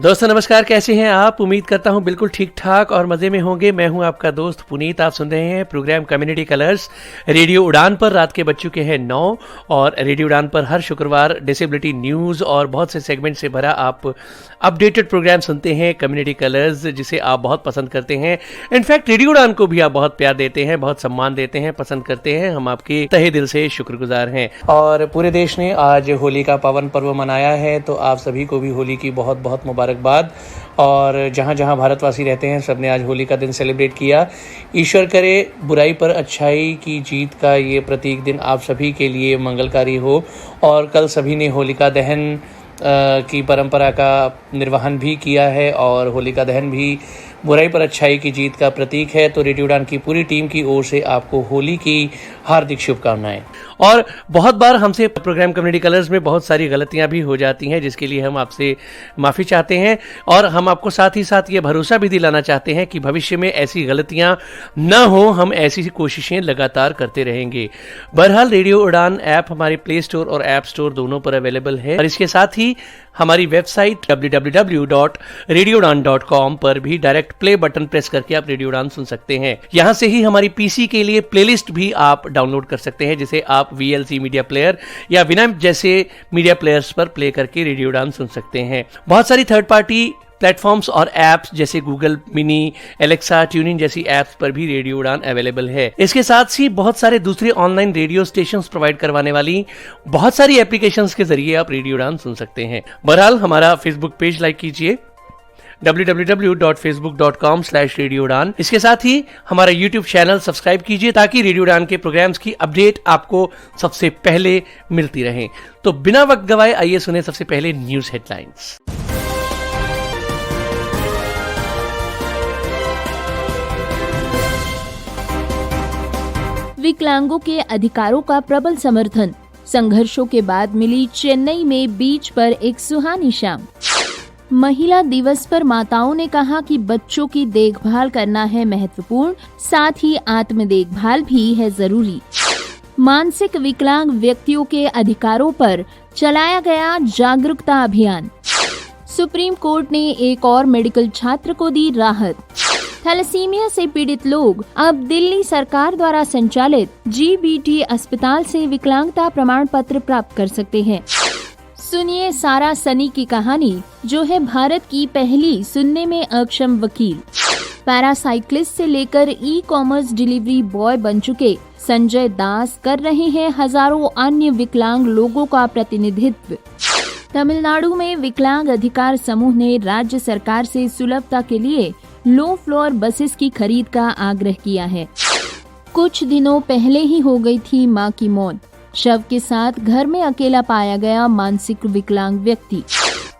दोस्तों नमस्कार, कैसे हैं आप? उम्मीद करता हूं बिल्कुल ठीक ठाक और मज़े में होंगे। मैं हूं आपका दोस्त पुनीत। आप सुन रहे हैं प्रोग्राम कम्युनिटी कलर्स रेडियो उड़ान पर। रात के बज चुके हैं 9 और रेडियो उड़ान पर हर शुक्रवार डिसेबिलिटी न्यूज़ और बहुत से सेगमेंट से भरा आप अपडेटेड प्रोग्राम सुनते हैं कम्युनिटी कलर्स, जिसे आप बहुत पसंद करते हैं। इनफैक्ट रेडियो उड़ान को भी आप बहुत प्यार देते हैं, बहुत सम्मान देते हैं, पसंद करते हैं। हम आपके तहे दिल से शुक्रगुजार हैं। और पूरे देश ने आज होली का पावन पर्व मनाया है, तो आप सभी को भी होली की बहुत बहुत मुबारकबाद। और जहाँ जहाँ भारतवासी रहते हैं सब ने आज होली का दिन सेलिब्रेट किया। ईश्वर करे बुराई पर अच्छाई की जीत का ये प्रतीक दिन आप सभी के लिए मंगलकारी हो। और कल सभी ने होलिका दहन की परंपरा का निर्वहन भी किया है और होलिका दहन भी बुराई पर अच्छाई की जीत का प्रतीक है। तो रेडियो उड़ान की पूरी टीम की ओर से आपको होली की हार्दिक शुभकामनाएं। और बहुत बार हमसे प्रोग्राम कम्युनिटी कलर्स में बहुत सारी गलतियां भी हो जाती हैं, जिसके लिए हम आपसे माफ़ी चाहते हैं। और हम आपको साथ ही साथ ये भरोसा भी दिलाना चाहते हैं कि भविष्य में ऐसी गलतियां न हो, हम ऐसी कोशिशें लगातार करते रहेंगे। बहरहाल रेडियो उड़ान ऐप हमारे प्ले स्टोर और ऐप स्टोर दोनों पर अवेलेबल है। और इसके साथ ही हमारी वेबसाइट www.radioudan.com पर भी डायरेक्ट प्ले बटन प्रेस करके आप रेडियो उड़ान सुन सकते हैं। यहां से ही हमारी पीसी के लिए प्लेलिस्ट भी आप डाउनलोड कर सकते हैं, जिसे आप VLC मीडिया प्लेयर या विनैम्प जैसे मीडिया प्लेयर्स पर प्ले करके रेडियो उड़ान सुन सकते हैं। बहुत सारी थर्ड पार्टी प्लेटफॉर्म्स और ऐप्स जैसे गूगल मिनी, एलेक्सा, ट्यूनिंग जैसी ऐप्स पर भी रेडियो उड़ान अवेलेबल है। इसके साथ ही बहुत सारे दूसरे ऑनलाइन रेडियो स्टेशंस प्रोवाइड करवाने वाली बहुत सारी एप्लीकेशंस के जरिए आप रेडियो उड़ान सुन सकते हैं। बहरहाल हमारा फेसबुक पेज लाइक कीजिए www.facebook.com/रेडियो उड़ान। इसके साथ ही हमारा यूट्यूब चैनल सब्सक्राइब कीजिए ताकि रेडियो उड़ान के प्रोग्राम्स की अपडेट आपको सबसे पहले मिलती रहे। तो बिना वक्त गवाए आइए सुने सबसे पहले न्यूज हेडलाइंस। विकलांगों के अधिकारों का प्रबल समर्थन। संघर्षों के बाद मिली चेन्नई में बीच पर एक सुहानी शाम। महिला दिवस पर माताओं ने कहा कि बच्चों की देखभाल करना है महत्वपूर्ण, साथ ही आत्म देखभाल भी है जरूरी। मानसिक विकलांग व्यक्तियों के अधिकारों पर चलाया गया जागरूकता अभियान। सुप्रीम कोर्ट ने एक और मेडिकल छात्र को दी राहत। थैलेसीमिया से पीड़ित लोग अब दिल्ली सरकार द्वारा संचालित GBT अस्पताल से विकलांगता प्रमाण पत्र प्राप्त कर सकते हैं। सुनिए सारा सनी की कहानी, जो है भारत की पहली सुनने में अक्षम वकील। पैरासाइक्लिस्ट से लेकर ई-कॉमर्स डिलीवरी बॉय बन चुके संजय दास कर रहे हैं हजारों अन्य विकलांग लोगों का प्रतिनिधित्व। तमिलनाडु में विकलांग अधिकार समूह ने राज्य सरकार से सुलभता के लिए लो फ्लोर बसेस की खरीद का आग्रह किया है। कुछ दिनों पहले ही हो गई थी मां की मौत। शव के साथ घर में अकेला पाया गया मानसिक विकलांग व्यक्ति।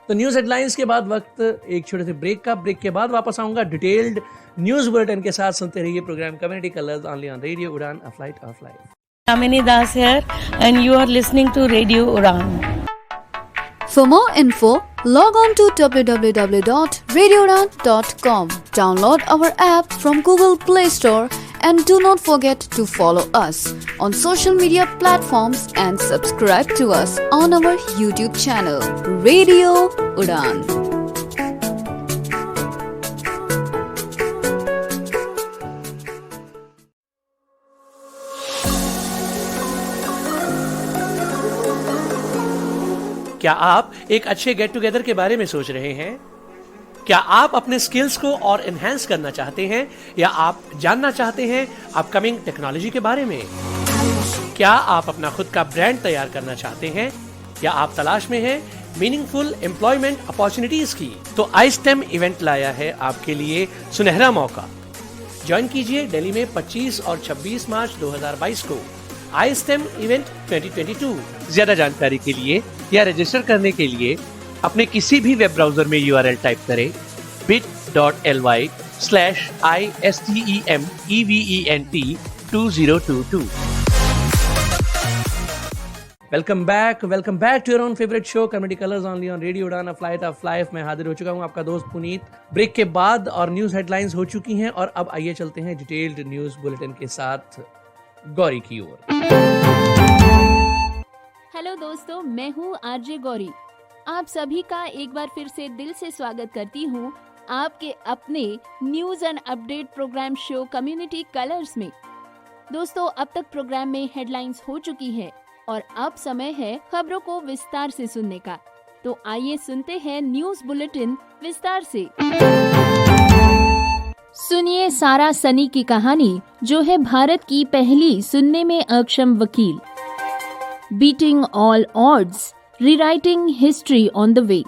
तो न्यूज हेडलाइंस के बाद वक्त एक छोटे से ब्रेक का। ब्रेक के बाद वापस आऊंगा डिटेल्ड न्यूज बुलेटिन के साथ। सुनते रहिए programme community colours only on radio Udaan, a flight of life. Kamini Das here and you are listening to Radio Udan. For more info, log on to www.radioudan.com. Download our app from Google Play Store and do not forget to follow us on social media platforms and subscribe to us on our YouTube channel, Radio Udan. क्या आप एक अच्छे get together के बारे में सोच रहे हैं? क्या आप अपने स्किल्स को और एनहांस करना चाहते हैं, या आप जानना चाहते हैं अपकमिंग टेक्नोलॉजी के बारे में? क्या आप अपना खुद का ब्रांड तैयार करना चाहते हैं, या आप तलाश में हैं मीनिंगफुल एम्प्लॉयमेंट अपॉर्चुनिटीज की? तो iSTEM इवेंट लाया है आपके लिए सुनहरा मौका। ज्वाइन कीजिए दिल्ली में 25 और 26 मार्च 2022 को iSTEM इवेंट 2022। ज्यादा जानकारी के लिए या रजिस्टर करने के लिए अपने किसी भी वेब ब्राउजर में URL टाइप करें bit.ly/ISTEMEVENT2022। Welcome back to your own favourite show community colours only on radio Udaan, a flight of life. मैं हाजिर हो चुका हूं आपका दोस्त पुनीत। ब्रेक के बाद और न्यूज हेडलाइंस हो चुकी हैं, और अब आइए चलते हैं डिटेल्ड न्यूज बुलेटिन के साथ गौरी की ओर। हेलो दोस्तों, मैं हूँ आरजे गौरी। आप सभी का एक बार फिर से दिल से स्वागत करती हूँ आपके अपने news and update program show community colours में। दोस्तों, अब तक प्रोग्राम में हेडलाइंस हो चुकी है और अब समय है खबरों को विस्तार से सुनने का। तो आइए सुनते हैं न्यूज बुलेटिन विस्तार से। सुनिए सारा सनी की कहानी, जो है भारत की पहली सुनने में अक्षम वकील। Beating all odds, rewriting history on the way.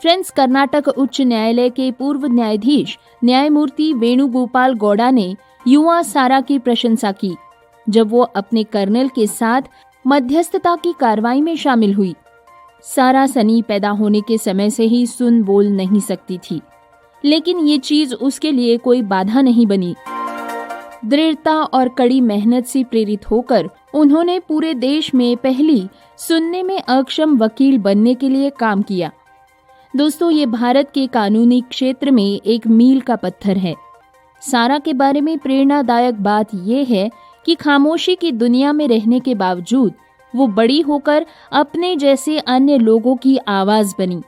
Friends, Karnataka उच्च न्यायालय के पूर्व न्यायाधीश न्यायमूर्ति वेणुगोपाल गौड़ा ने युवा सारा की प्रशंसा की जब वो अपने कर्नल के साथ मध्यस्थता की कार्रवाई में शामिल हुई। सारा सनी पैदा होने के समय से ही सुन बोल नहीं सकती थी, लेकिन ये चीज उसके लिए कोई बाधा नहीं बनी। दृढ़ता और कड़ी मेहनत से प्रेरित होकर उन्होंने पूरे देश में पहली सुनने में अक्षम वकील बनने के लिए काम किया। दोस्तों, ये भारत के कानूनी क्षेत्र में एक मील का पत्थर है। सारा के बारे में प्रेरणादायक बात यह है कि खामोशी की दुनिया में रहने के बावजूद वो बड़ी होकर अपने जैसे अन्य लोगों की आवाज बनी।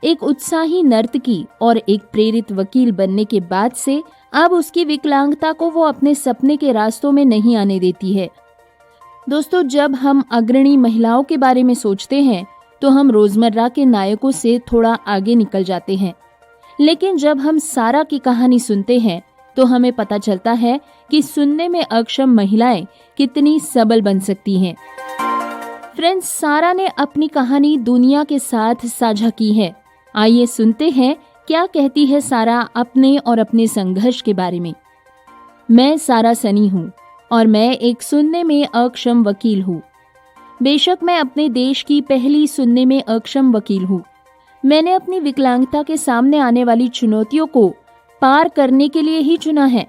एक उत्साही नर्तकी और एक प्रेरित वकील बनने के बाद से अब उसकी विकलांगता को वो अपने सपने के रास्तों में नहीं आने देती है। दोस्तों, जब हम अग्रणी महिलाओं के बारे में सोचते हैं तो हम रोजमर्रा के नायकों से थोड़ा आगे निकल जाते हैं, लेकिन जब हम सारा की कहानी सुनते हैं तो हमें पता चलता है कि सुनने में अक्षम महिलाएं कितनी सबल बन सकती हैं। फ्रेंड्स, सारा ने अपनी कहानी दुनिया के साथ साझा की है। आइए सुनते हैं क्या कहती है सारा अपने और अपने संघर्ष के बारे में। मैं सारा सनी हूँ और मैं एक सुनने में अक्षम वकील हूँ। बेशक मैं अपने देश की पहली सुनने में अक्षम वकील हूँ। मैंने अपनी विकलांगता के सामने आने वाली चुनौतियों को पार करने के लिए ही चुना है।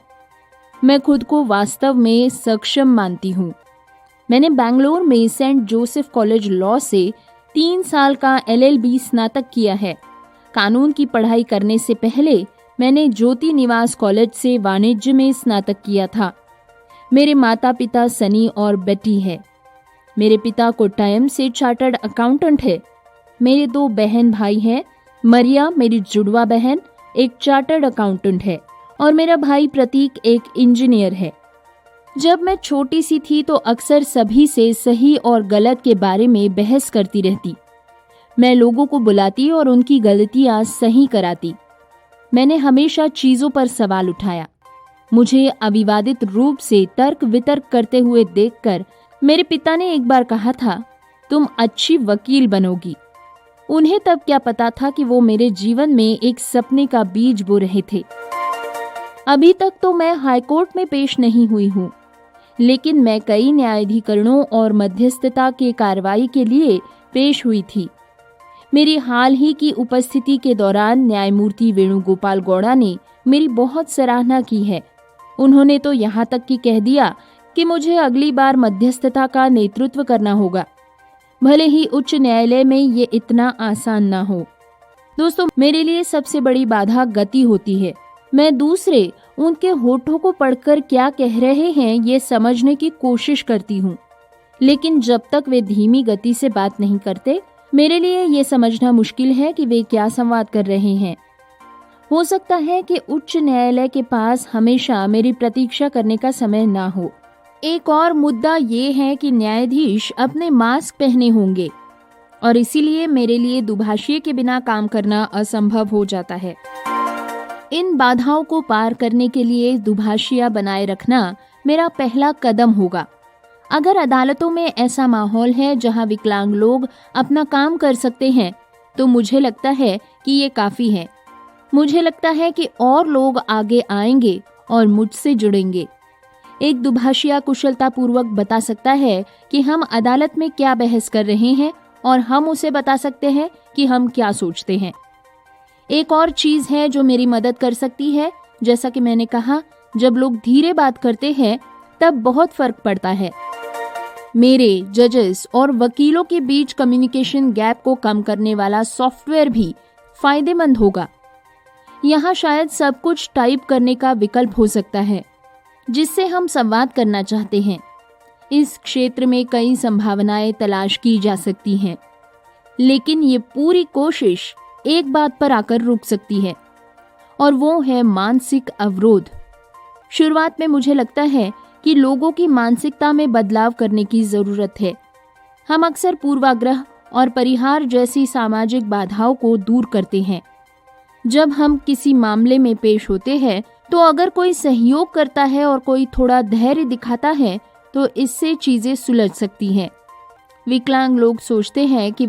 मैं खुद को वास्तव में सक्षम मानती हूँ। मैंने बेंगलोर में सेंट जोसेफ कॉलेज लॉ से 3 साल का LLB स्नातक किया है। कानून की पढ़ाई करने से पहले मैंने ज्योति निवास कॉलेज से वाणिज्य में स्नातक किया था। मेरे माता पिता सनी और बेटी है। मेरे पिता कोट्टायम से चार्टर्ड अकाउंटेंट है। मेरे 2 बहन भाई हैं। मरिया मेरी जुड़वा बहन एक चार्टर्ड अकाउंटेंट है और मेरा भाई प्रतीक एक इंजीनियर है। जब मैं छोटी सी थी तो अक्सर सभी से सही और गलत के बारे में बहस करती रहती। मैं लोगों को बुलाती और उनकी गलतियां सही कराती। मैंने हमेशा चीजों पर सवाल उठाया। मुझे अविवादित रूप से तर्क वितर्क करते हुए देखकर मेरे पिता ने एक बार कहा था, तुम अच्छी वकील बनोगी। उन्हें तब क्या पता था कि वो मेरे जीवन में एक सपने का बीज बो रहे थे। अभी तक तो मैं हाईकोर्ट में पेश नहीं हुई हूँ, लेकिन मैं कई न्यायाधिकरणों और मध्यस्थता के कार्रवाई के लिए पेश हुई थी। मेरी हाल ही की उपस्थिति के दौरान न्यायमूर्ति वेणुगोपाल गौड़ा ने मेरी बहुत सराहना की है। उन्होंने तो यहाँ तक कि कह दिया कि मुझे अगली बार मध्यस्थता का नेतृत्व करना होगा, भले ही उच्च न्यायालय में ये इतना आसान ना हो। दोस्तों, मेरे लिए सबसे बड़ी बाधा गति होती है। मैं दूसरे उनके होठों को पढ़कर क्या कह रहे हैं ये समझने की कोशिश करती हूँ, लेकिन जब तक वे धीमी गति से बात नहीं करते, मेरे लिए ये समझना मुश्किल है कि वे क्या संवाद कर रहे हैं। हो सकता है कि उच्च न्यायालय के पास हमेशा मेरी प्रतीक्षा करने का समय ना हो। एक और मुद्दा ये है कि न्यायाधीश अपने मास्क पहने होंगे और इसीलिए मेरे लिए दुभाषिए के बिना काम करना असंभव हो जाता है। इन बाधाओं को पार करने के लिए दुभाषिया बनाए रखना मेरा पहला कदम होगा। अगर अदालतों में ऐसा माहौल है जहां विकलांग लोग अपना काम कर सकते हैं, तो मुझे लगता है कि ये काफी है। मुझे लगता है कि और लोग आगे आएंगे और मुझसे जुड़ेंगे। एक दुभाषिया कुशलता पूर्वक बता सकता है कि हम अदालत में क्या बहस कर रहे हैं और हम उसे बता सकते हैं कि हम क्या सोचते हैं। एक और चीज है जो मेरी मदद कर सकती है। जैसा कि मैंने कहा, जब लोग धीरे बात करते हैं तब बहुत फर्क पड़ता है। मेरे जजेस और वकीलों के बीच कम्युनिकेशन गैप को कम करने वाला सॉफ्टवेयर भी फायदेमंद होगा। यहाँ शायद सब कुछ टाइप करने का विकल्प हो सकता है जिससे हम संवाद करना चाहते हैं। इस क्षेत्र में कई संभावनाएं तलाश की जा सकती हैं। लेकिन ये पूरी कोशिश एक बात पर आकर रुक सकती है, और वो है मानसिक अवरोध। शुरुआत में मुझे लगता है कि लोगों की मानसिकता में बदलाव करने की जरूरत है। हम अक्सर पूर्वाग्रह और परिहार जैसी सामाजिक बाधाओं को दूर करते हैं। जब हम किसी मामले में पेश होते हैं तो अगर कोई सहयोग करता है और कोई थोड़ा धैर्य दिखाता है तो इससे चीजें सुलझ सकती हैं। विकलांग लोग सोचते हैं कि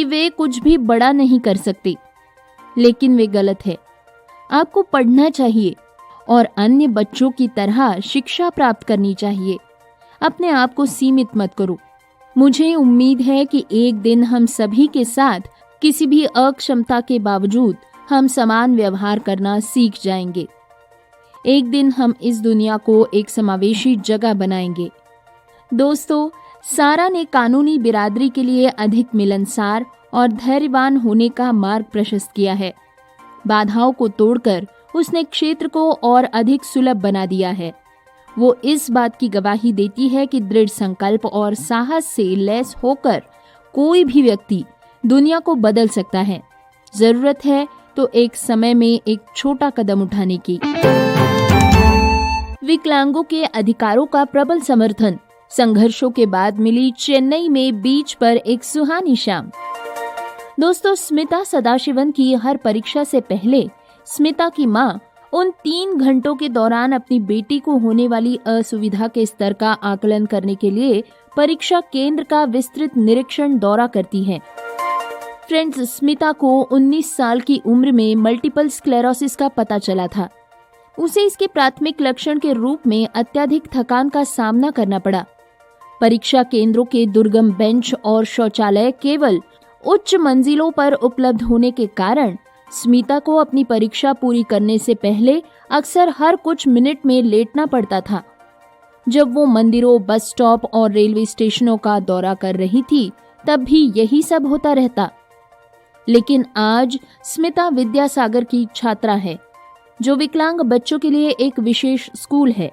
वे कुछ भी बड़ा नहीं कर सकते, लेकिन वे गलत है। आपको पढ़ना चाहिए और अन्य बच्चों की तरह शिक्षा प्राप्त करनी चाहिए। अपने आप को सीमित मत करो। मुझे उम्मीद है कि एक दिन हम सभी के साथ किसी भी अक्षमता के बावजूद हम समान व्यवहार करना सीख जाएंगे। एक दिन हम इस दुनिया को एक समावेशी जगह बनाएंगे। दोस्तों, सारा ने कानूनी बिरादरी के लिए अधिक मिलनसार और धैर्यवान होने का मार्ग प्रशस्त किया है। बाधाओं को तोड़कर उसने क्षेत्र को और अधिक सुलभ बना दिया है। वो इस बात की गवाही देती है कि दृढ़ संकल्प और साहस से लैस होकर कोई भी व्यक्ति दुनिया को बदल सकता है। जरूरत है तो एक समय में एक छोटा कदम उठाने की। विकलांगों के अधिकारों का प्रबल समर्थन, संघर्षों के बाद मिली चेन्नई में बीच पर एक सुहानी शाम। दोस्तों, स्मिता सदाशिवन की हर परीक्षा से पहले स्मिता की माँ उन 3 घंटों के दौरान अपनी बेटी को होने वाली असुविधा के स्तर का आकलन करने के लिए परीक्षा केंद्र का विस्तृत निरीक्षण दौरा करती हैं। फ्रेंड्स, स्मिता को 19 साल की उम्र में मल्टीपल स्क्लेरोसिस का पता चला था। उसे इसके प्राथमिक लक्षण के रूप में अत्यधिक थकान का सामना करना पड़ा। परीक्षा केंद्रों के दुर्गम बेंच और शौचालय केवल उच्च मंजिलों पर उपलब्ध होने के कारण स्मिता को अपनी परीक्षा पूरी करने से पहले अक्सर हर कुछ मिनट में लेटना पड़ता था। जब वो मंदिरों, बस स्टॉप और रेलवे स्टेशनों का दौरा कर रही थी, तब भी यही सब होता रहता। लेकिन आज स्मिता विद्यासागर की छात्रा है, जो विकलांग बच्चों के लिए एक विशेष स्कूल है।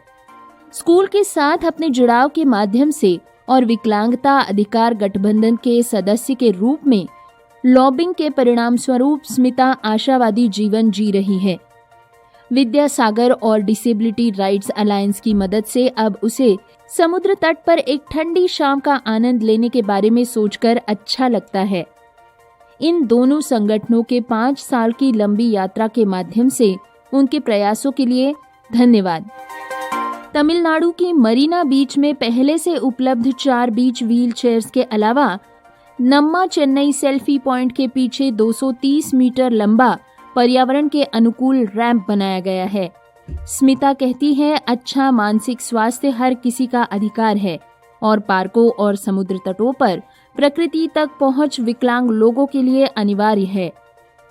स्कूल के साथ अपने जुड़ाव के माध्यम से और विकलांगता अधिकार गठबंधन के सदस्य के रूप में लॉबिंग के परिणाम स्वरूप स्मिता आशावादी जीवन जी रही है। विद्यासागर और डिसेबिलिटी राइट्स अलायंस की मदद से अब उसे समुद्र तट पर एक ठंडी शाम का आनंद लेने के बारे में सोचकर अच्छा लगता है। इन दोनों संगठनों के 5 साल की लंबी यात्रा के माध्यम से उनके प्रयासों के लिए धन्यवाद। तमिलनाडु की मरीना बीच में पहले से उपलब्ध 4 बीच व्हील चेयर्स के अलावा नम्मा चेन्नई सेल्फी पॉइंट के पीछे 230 मीटर लंबा पर्यावरण के अनुकूल रैंप बनाया गया है। स्मिता कहती है, अच्छा मानसिक स्वास्थ्य हर किसी का अधिकार है और पार्कों और समुद्र तटों पर प्रकृति तक पहुंच विकलांग लोगों के लिए अनिवार्य है।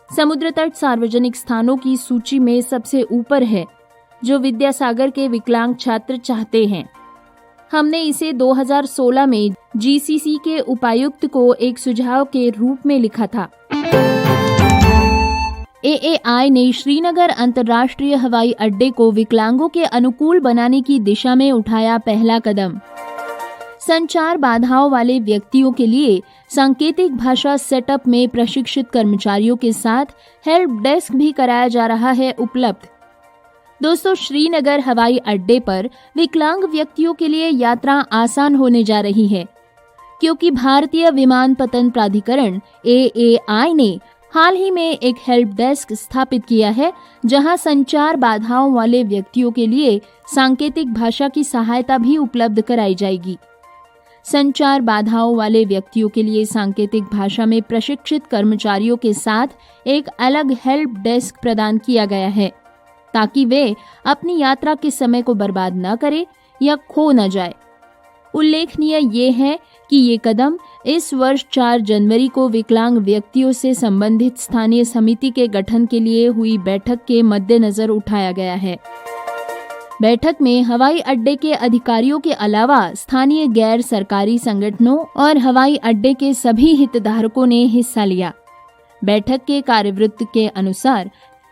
समुद्र तट सार्वजनिक स्थानों की सूची में सबसे ऊपर है, जो विद्यासागर के विकलांग छात्र चाहते हैं। हमने इसे 2016 में जीसीसी के उपायुक्त को एक सुझाव के रूप में लिखा था। एएआई ने श्रीनगर अंतर्राष्ट्रीय हवाई अड्डे को विकलांगों के अनुकूल बनाने की दिशा में उठाया पहला कदम। संचार बाधाओं वाले व्यक्तियों के लिए सांकेतिक भाषा सेटअप में प्रशिक्षित कर्मचारियों के साथ हेल्प डेस्क भी कराया जा रहा है उपलब्ध। दोस्तों, श्रीनगर हवाई अड्डे पर विकलांग व्यक्तियों के लिए यात्रा आसान होने जा रही है, क्योंकि भारतीय विमानपत्तन प्राधिकरण एएआई ने हाल ही में एक हेल्प डेस्क स्थापित किया है, जहां संचार बाधाओं वाले व्यक्तियों के लिए सांकेतिक भाषा की सहायता भी उपलब्ध कराई जाएगी। संचार बाधाओं वाले व्यक्तियों के लिए सांकेतिक भाषा में प्रशिक्षित कर्मचारियों के साथ एक अलग हेल्प डेस्क प्रदान किया गया है, ताकि वे अपनी यात्रा के समय को बर्बाद न करें या खो न जाए। उल्लेखनीय ये है कि ये कदम इस वर्ष 4 जनवरी को विकलांग व्यक्तियों से संबंधित स्थानीय समिति के गठन के लिए हुई बैठक के मद्देनजर उठाया गया है। बैठक में हवाई अड्डे के अधिकारियों के अलावा स्थानीय गैर सरकारी संगठनों और हवाई अड्डे के सभी हितधारकों ने हिस्सा लिया। बैठक के कार्यवृत्त के अनुसार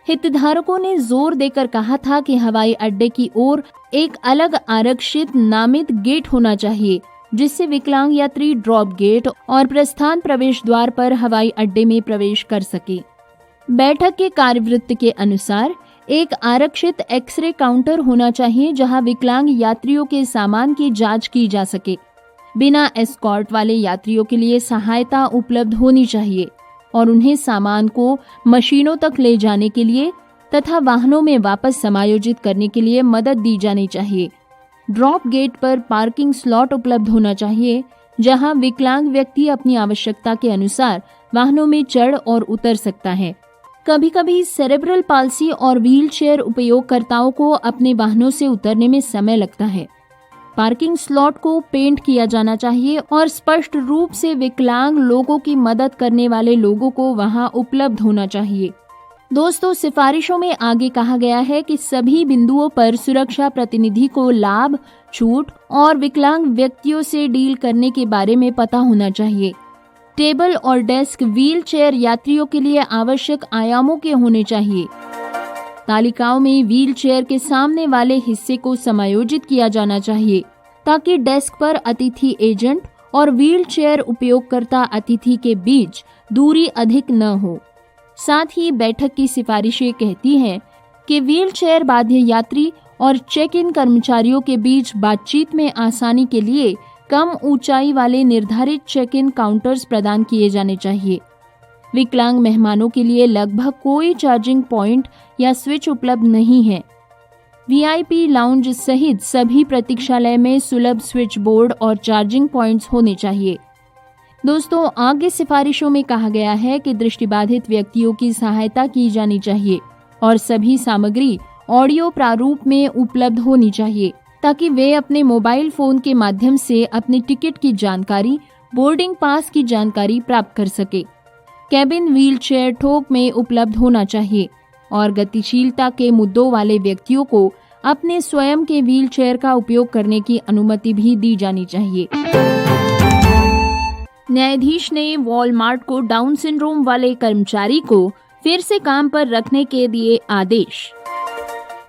हितधारकों ने जोर देकर कहा था कि हवाई अड्डे की ओर एक अलग आरक्षित नामित गेट होना चाहिए, जिससे विकलांग यात्री ड्रॉप गेट और प्रस्थान प्रवेश द्वार पर हवाई अड्डे में प्रवेश कर सके। बैठक के कार्यवृत्त के अनुसार एक आरक्षित एक्सरे काउंटर होना चाहिए जहां विकलांग यात्रियों के सामान की जांच की जा सके। बिना एस्कॉर्ट वाले यात्रियों के लिए सहायता उपलब्ध होनी चाहिए और उन्हें सामान को मशीनों तक ले जाने के लिए तथा वाहनों में वापस समायोजित करने के लिए मदद दी जानी चाहिए। ड्रॉप गेट पर पार्किंग स्लॉट उपलब्ध होना चाहिए जहां विकलांग व्यक्ति अपनी आवश्यकता के अनुसार वाहनों में चढ़ और उतर सकता है। कभी कभी सेरेब्रल पाल्सी और व्हीलचेयर उपयोगकर्ताओं को अपने वाहनों से उतरने में समय लगता है। पार्किंग स्लॉट को पेंट किया जाना चाहिए और स्पष्ट रूप से विकलांग लोगों की मदद करने वाले लोगों को वहां उपलब्ध होना चाहिए। दोस्तों, सिफारिशों में आगे कहा गया है कि सभी बिंदुओं पर सुरक्षा प्रतिनिधि को लाभ, छूट और विकलांग व्यक्तियों से डील करने के बारे में पता होना चाहिए। टेबल और डेस्क व्हील चेयर यात्रियों के लिए आवश्यक आयामों के होने चाहिए। तालिकाओं में व्हील चेयर के सामने वाले हिस्से को समायोजित किया जाना चाहिए ताकि डेस्क पर अतिथि एजेंट और व्हील चेयर उपयोगकर्ता अतिथि के बीच दूरी अधिक न हो। साथ ही बैठक की सिफारिशें कहती हैं कि व्हील चेयर बाध्य यात्री और चेक इन कर्मचारियों के बीच बातचीत में आसानी के लिए कम ऊंचाई वाले निर्धारित चेक इन काउंटर्स प्रदान किए जाने चाहिए। विकलांग मेहमानों के लिए लगभग कोई चार्जिंग पॉइंट या स्विच उपलब्ध नहीं है। वीआईपी लाउंज सहित सभी प्रतीक्षालय में सुलभ स्विच बोर्ड और चार्जिंग पॉइंट्स होने चाहिए। दोस्तों, आगे सिफारिशों में कहा गया है कि दृष्टिबाधित व्यक्तियों की सहायता की जानी चाहिए और सभी सामग्री ऑडियो प्रारूप में उपलब्ध होनी चाहिए ताकि वे अपने मोबाइल फोन के माध्यम से अपने टिकट की जानकारी, बोर्डिंग पास की जानकारी प्राप्त कर सके। कैबिन व्हील चेयर थोक में उपलब्ध होना चाहिए और गतिशीलता के मुद्दों वाले व्यक्तियों को अपने स्वयं के व्हील चेयर का उपयोग करने की अनुमति भी दी जानी चाहिए। न्यायाधीश ने वॉलमार्ट को डाउन सिंड्रोम वाले कर्मचारी को फिर से काम पर रखने के दिए आदेश।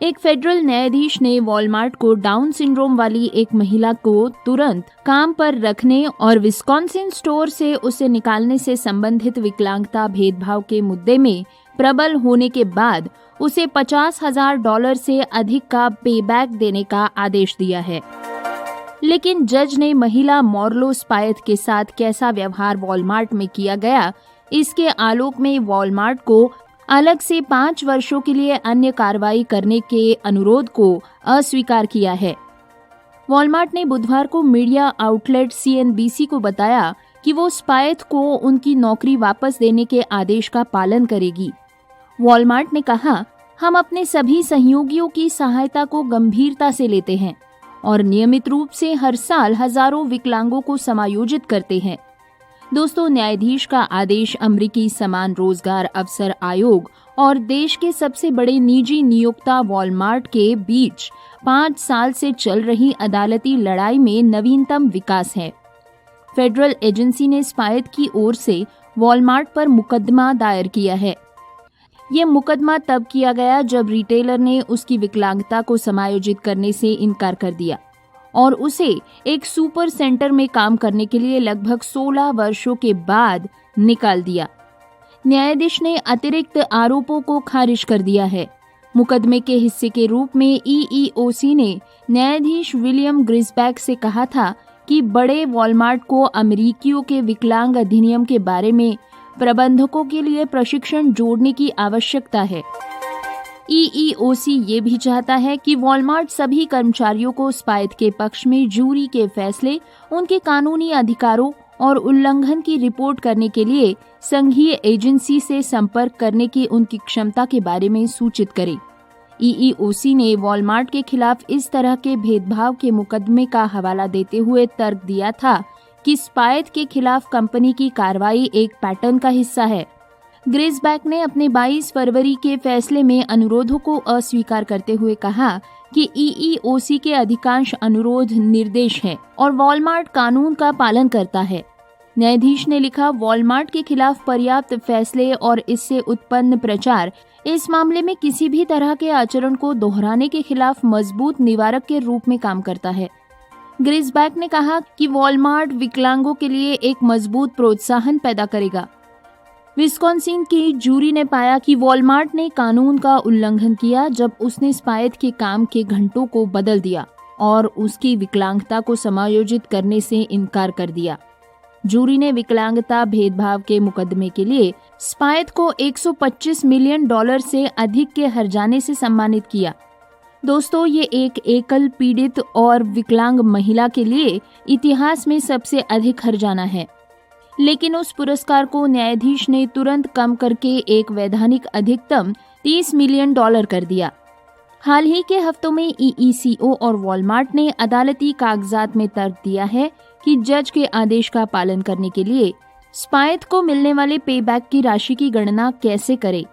एक फेडरल न्यायाधीश ने वॉलमार्ट को डाउन सिंड्रोम वाली एक महिला को तुरंत काम पर रखने और विस्कॉन्सिन स्टोर से उसे निकालने से संबंधित विकलांगता भेदभाव के मुद्दे में प्रबल होने के बाद उसे $50,000 से अधिक का पेबैक देने का आदेश दिया है। लेकिन जज ने महिला मॉर्लो स्पायथ के साथ कैसा व्यवहार वॉलमार्ट में किया गया, इसके आलोक में वॉलमार्ट को अलग से 5 वर्षों के लिए अन्य कार्रवाई करने के अनुरोध को अस्वीकार किया है। वॉलमार्ट ने बुधवार को मीडिया आउटलेट CNBC को बताया कि वो स्पायथ को उनकी नौकरी वापस देने के आदेश का पालन करेगी। वॉलमार्ट ने कहा, हम अपने सभी सहयोगियों की सहायता को गंभीरता से लेते हैं और नियमित रूप से हर साल हजारों विकलांगों को समायोजित करते हैं। दोस्तों, न्यायाधीश का आदेश अमेरिकी समान रोजगार अवसर आयोग और देश के सबसे बड़े निजी नियोक्ता वॉलमार्ट के बीच 5 साल से चल रही अदालती लड़ाई में नवीनतम विकास है। फेडरल एजेंसी ने स्पायथ की ओर से वॉलमार्ट पर मुकदमा दायर किया है। ये मुकदमा तब किया गया जब रिटेलर ने उसकी विकलांगता को समायोजित करने से इनकार कर दिया और उसे एक सुपर सेंटर में काम करने के लिए लगभग 16 वर्षों के बाद निकाल दिया। न्यायाधीश ने अतिरिक्त आरोपों को खारिज कर दिया है। मुकदमे के हिस्से के रूप में EEOC ने न्यायाधीश विलियम ग्रिसबैक से कहा था कि बड़े वॉलमार्ट को अमेरिकियों के विकलांग अधिनियम के बारे में प्रबंधकों के लिए प्रशिक्षण जोड़ने की आवश्यकता है। EEOC ये भी चाहता है कि वॉलमार्ट सभी कर्मचारियों को स्पायथ के पक्ष में जूरी के फैसले, उनके कानूनी अधिकारों और उल्लंघन की रिपोर्ट करने के लिए संघीय एजेंसी से संपर्क करने की उनकी क्षमता के बारे में सूचित करे। EEOC ने वॉलमार्ट के खिलाफ इस तरह के भेदभाव के मुकदमे का हवाला देते हुए तर्क दिया था कि स्पायथ के खिलाफ कंपनी की कार्रवाई एक पैटर्न का हिस्सा है। ग्रिसबैक ने अपने 22 फरवरी के फैसले में अनुरोधों को अस्वीकार करते हुए कहा कि EEOC के अधिकांश अनुरोध निर्देश हैं और वॉलमार्ट कानून का पालन करता है। न्यायाधीश ने लिखा, वॉलमार्ट के खिलाफ पर्याप्त फैसले और इससे उत्पन्न प्रचार इस मामले में किसी भी तरह के आचरण को दोहराने के खिलाफ मजबूत निवारक के रूप में काम करता है। ग्रिसबैक ने कहा कि वॉलमार्ट विकलांगों के लिए एक मजबूत प्रोत्साहन पैदा करेगा। विस्कॉन्सिन की जूरी ने पाया कि वॉलमार्ट ने कानून का उल्लंघन किया जब उसने स्पायत के काम के घंटों को बदल दिया और उसकी विकलांगता को समायोजित करने से इनकार कर दिया। जूरी ने विकलांगता भेदभाव के मुकदमे के लिए स्पायत को $125 मिलियन से अधिक के हर्जाने से सम्मानित किया। दोस्तों, ये एक एकल पीड़ित और विकलांग महिला के लिए इतिहास में सबसे अधिक हर्जाना है, लेकिन उस पुरस्कार को न्यायाधीश ने तुरंत कम करके एक वैधानिक अधिकतम $30 मिलियन कर दिया। हाल ही के हफ्तों में EECO और वॉलमार्ट ने अदालती कागजात में तर्क दिया है कि जज के आदेश का पालन करने के लिए स्पायत को मिलने वाले पेबैक की राशि की गणना कैसे करें।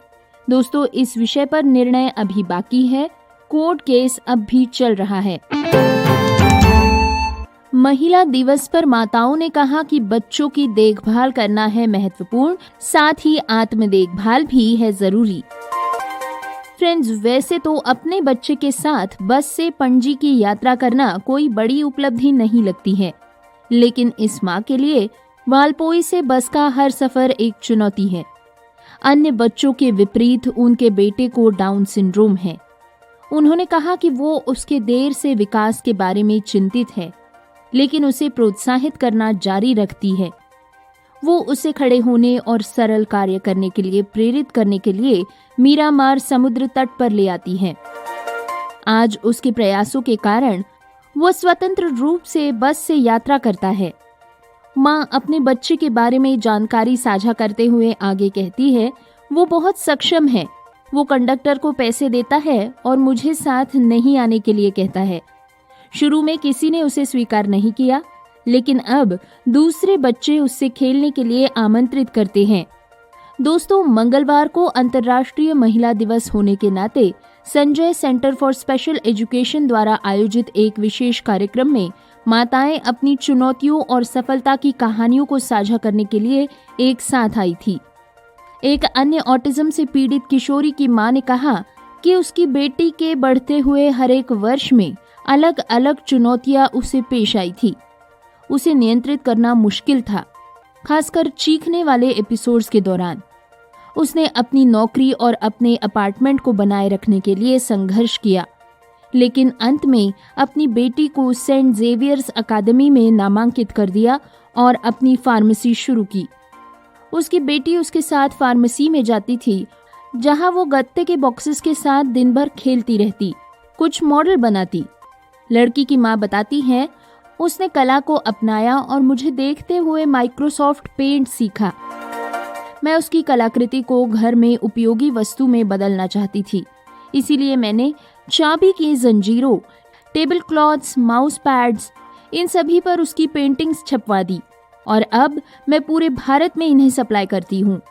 दोस्तों, इस विषय पर निर्णय अभी बाकी है, कोर्ट केस अब भी चल रहा है। महिला दिवस पर माताओं ने कहा कि बच्चों की देखभाल करना है महत्वपूर्ण, साथ ही आत्म देखभाल भी है जरूरी। फ्रेंड्स, वैसे तो अपने बच्चे के साथ बस से पणजी की यात्रा करना कोई बड़ी उपलब्धि नहीं लगती है, लेकिन इस माँ के लिए वालपोई से बस का हर सफर एक चुनौती है। अन्य बच्चों के विपरीत उनके बेटे को डाउन सिंड्रोम है। उन्होंने कहा कि वो उसके देर से विकास के बारे में चिंतित है, लेकिन उसे प्रोत्साहित करना जारी रखती है। वो उसे खड़े होने और सरल कार्य करने के लिए प्रेरित करने के लिए मीरामार समुद्र तट पर ले आती है। आज उसके प्रयासों के कारण वो स्वतंत्र रूप से बस से यात्रा करता है। माँ अपने बच्चे के बारे में जानकारी साझा करते हुए आगे कहती है, वो बहुत सक्षम है। वो कंडक्टर को पैसे देता है और मुझे साथ नहीं आने के लिए कहता है। शुरू में किसी ने उसे स्वीकार नहीं किया, लेकिन अब दूसरे बच्चे उससे खेलने के लिए आमंत्रित करते हैं। दोस्तों, मंगलवार को अंतर्राष्ट्रीय महिला दिवस होने के नाते Sanjay centre for special education द्वारा आयोजित एक विशेष कार्यक्रम में माताएं अपनी चुनौतियों और सफलता की कहानियों को साझा करने के लिए एक साथ आई थी। एक अन्य ऑटिज्म से पीड़ित किशोरी की मां ने कहा कि उसकी बेटी के बढ़ते हुए हर एक वर्ष में अलग अलग चुनौतियां उसे पेश आई थी। उसे नियंत्रित करना मुश्किल था, खासकर चीखने वाले एपिसोड्स के दौरान। उसने अपनी नौकरी और अपने अपार्टमेंट को बनाए रखने के लिए संघर्ष किया, लेकिन अंत में अपनी बेटी को सेंट जेवियर्स अकादमी में नामांकित कर दिया और अपनी फार्मेसी शुरू की। उसकी बेटी उसके साथ फार्मेसी में जाती थी, जहां वो गत्ते के बॉक्सेस के साथ दिन भर खेलती रहती, कुछ मॉडल बनाती। लड़की की मां बताती है, उसने कला को अपनाया और मुझे देखते हुए माइक्रोसॉफ्ट पेंट सीखा। मैं उसकी कलाकृति को घर में उपयोगी वस्तु में बदलना चाहती थी, इसीलिए मैंने चाबी की जंजीरों, टेबल क्लॉथ्स, माउस पैड्स, इन सभी पर उसकी पेंटिंग्स छपवा दी और अब मैं पूरे भारत में इन्हें सप्लाई करती हूँ।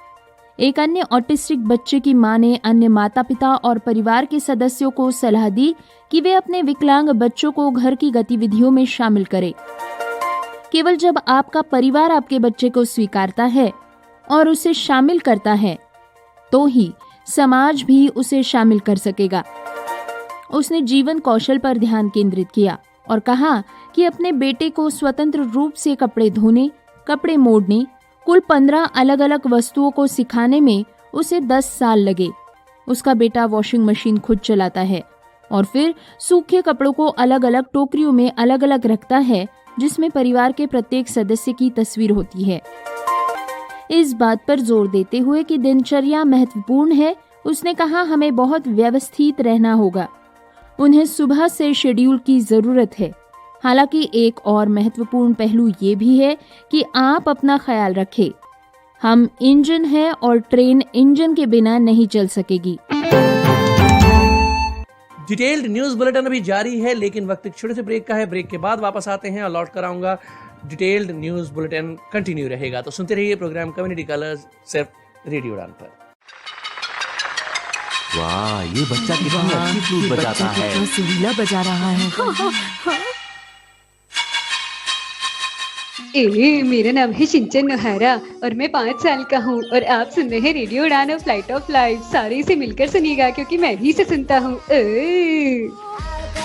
एक अन्य ऑटिस्टिक बच्चे की मां ने अन्य माता पिता और परिवार के सदस्यों को सलाह दी कि वे अपने विकलांग बच्चों को घर की गतिविधियों में शामिल करें। केवल जब आपका परिवार आपके बच्चे को स्वीकारता है और उसे शामिल करता है, तो ही समाज भी उसे शामिल कर सकेगा। उसने जीवन कौशल पर ध्यान केंद्रित किया और कहा कि अपने बेटे को स्वतंत्र रूप से कपड़े धोने, कपड़े मोड़ने, कुल 15 अलग अलग वस्तुओं को सिखाने में उसे 10 साल लगे। उसका बेटा वॉशिंग मशीन खुद चलाता है और फिर सूखे कपड़ों को अलग अलग टोकरियों में अलग अलग रखता है, जिसमें परिवार के प्रत्येक सदस्य की तस्वीर होती है। इस बात पर जोर देते हुए कि दिनचर्या महत्वपूर्ण है, उसने कहा, हमें बहुत व्यवस्थित रहना होगा। उन्हें सुबह से शेड्यूल की जरूरत है। हालांकि एक और महत्वपूर्ण पहलू ये भी है कि आप अपना ख्याल रखें। हम इंजन हैं और ट्रेन इंजन के बिना नहीं चल सकेगी। डिटेल्ड न्यूज बुलेटिन अभी जारी है, लेकिन वक्त एक छोटे से ब्रेक का है। ब्रेक के बाद वापस आते हैं और लौट कर आऊंगा। डिटेल्ड न्यूज बुलेटिन कंटिन्यू रहेगा, तो सुनते रहिए प्रोग्राम कम्युनिटी कलर्स, सिर्फ रेडियो उड़ान पर। वाह, ये बच्चा कितनी अच्छी फ्लूट बजाता है। कितना सुरीला बजा रहा है। मेरा नाम है सिंचन नोहारा और मैं 5 साल का हूँ और आप सुन रहे हैं रेडियो उड़ान और फ्लाइट ऑफ लाइफ। सारे इसे मिलकर सुनिएगा क्योंकि मैं भी इसे सुनता हूँ।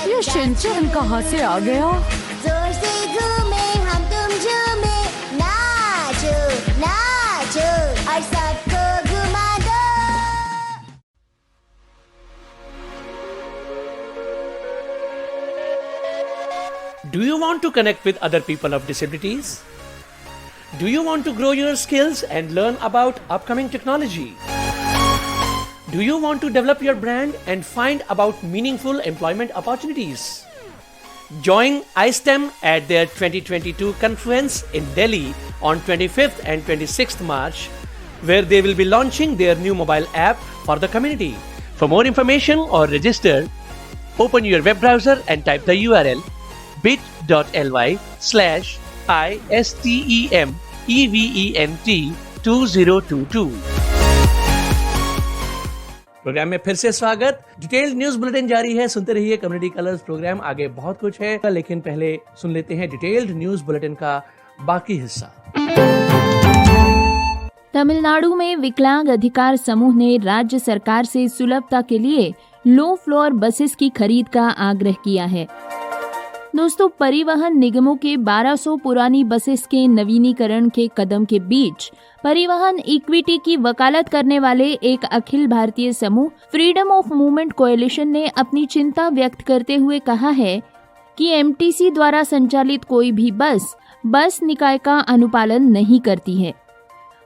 ये शिनचैन कहाँ से आ गया? जोर से घूमे हम तुम झूमे, नाचो नाचो और सबको घुमा दो। Do you want to connect with other people of disabilities? Do you want to grow your skills and learn about upcoming technology? Do you want to develop your brand and find about meaningful employment opportunities? Join iSTEM at their 2022 conference in Delhi on 25th and 26th March, where they will be launching their new mobile app for the community. For more information or register, open your web browser and type the URL bit.ly/ISTEMEVENT2022. Program में फिर से स्वागत। Detailed news bulletin जारी है, सुनते रहिए community colours programme. आगे बहुत कुछ है, लेकिन पहले सुन लेते हैं डिटेल्ड न्यूज बुलेटिन का बाकी हिस्सा। तमिलनाडु में विकलांग अधिकार समूह ने राज्य सरकार से सुलभता के लिए लो फ्लोर बसेस की खरीद का आग्रह किया है। दोस्तों, परिवहन निगमों के 1200 पुरानी बसेस के नवीनीकरण के कदम के बीच परिवहन इक्विटी की वकालत करने वाले एक अखिल भारतीय समूह फ्रीडम ऑफ मूवमेंट कोएलिशन ने अपनी चिंता व्यक्त करते हुए कहा है कि एमटीसी द्वारा संचालित कोई भी बस निकाय का अनुपालन नहीं करती है।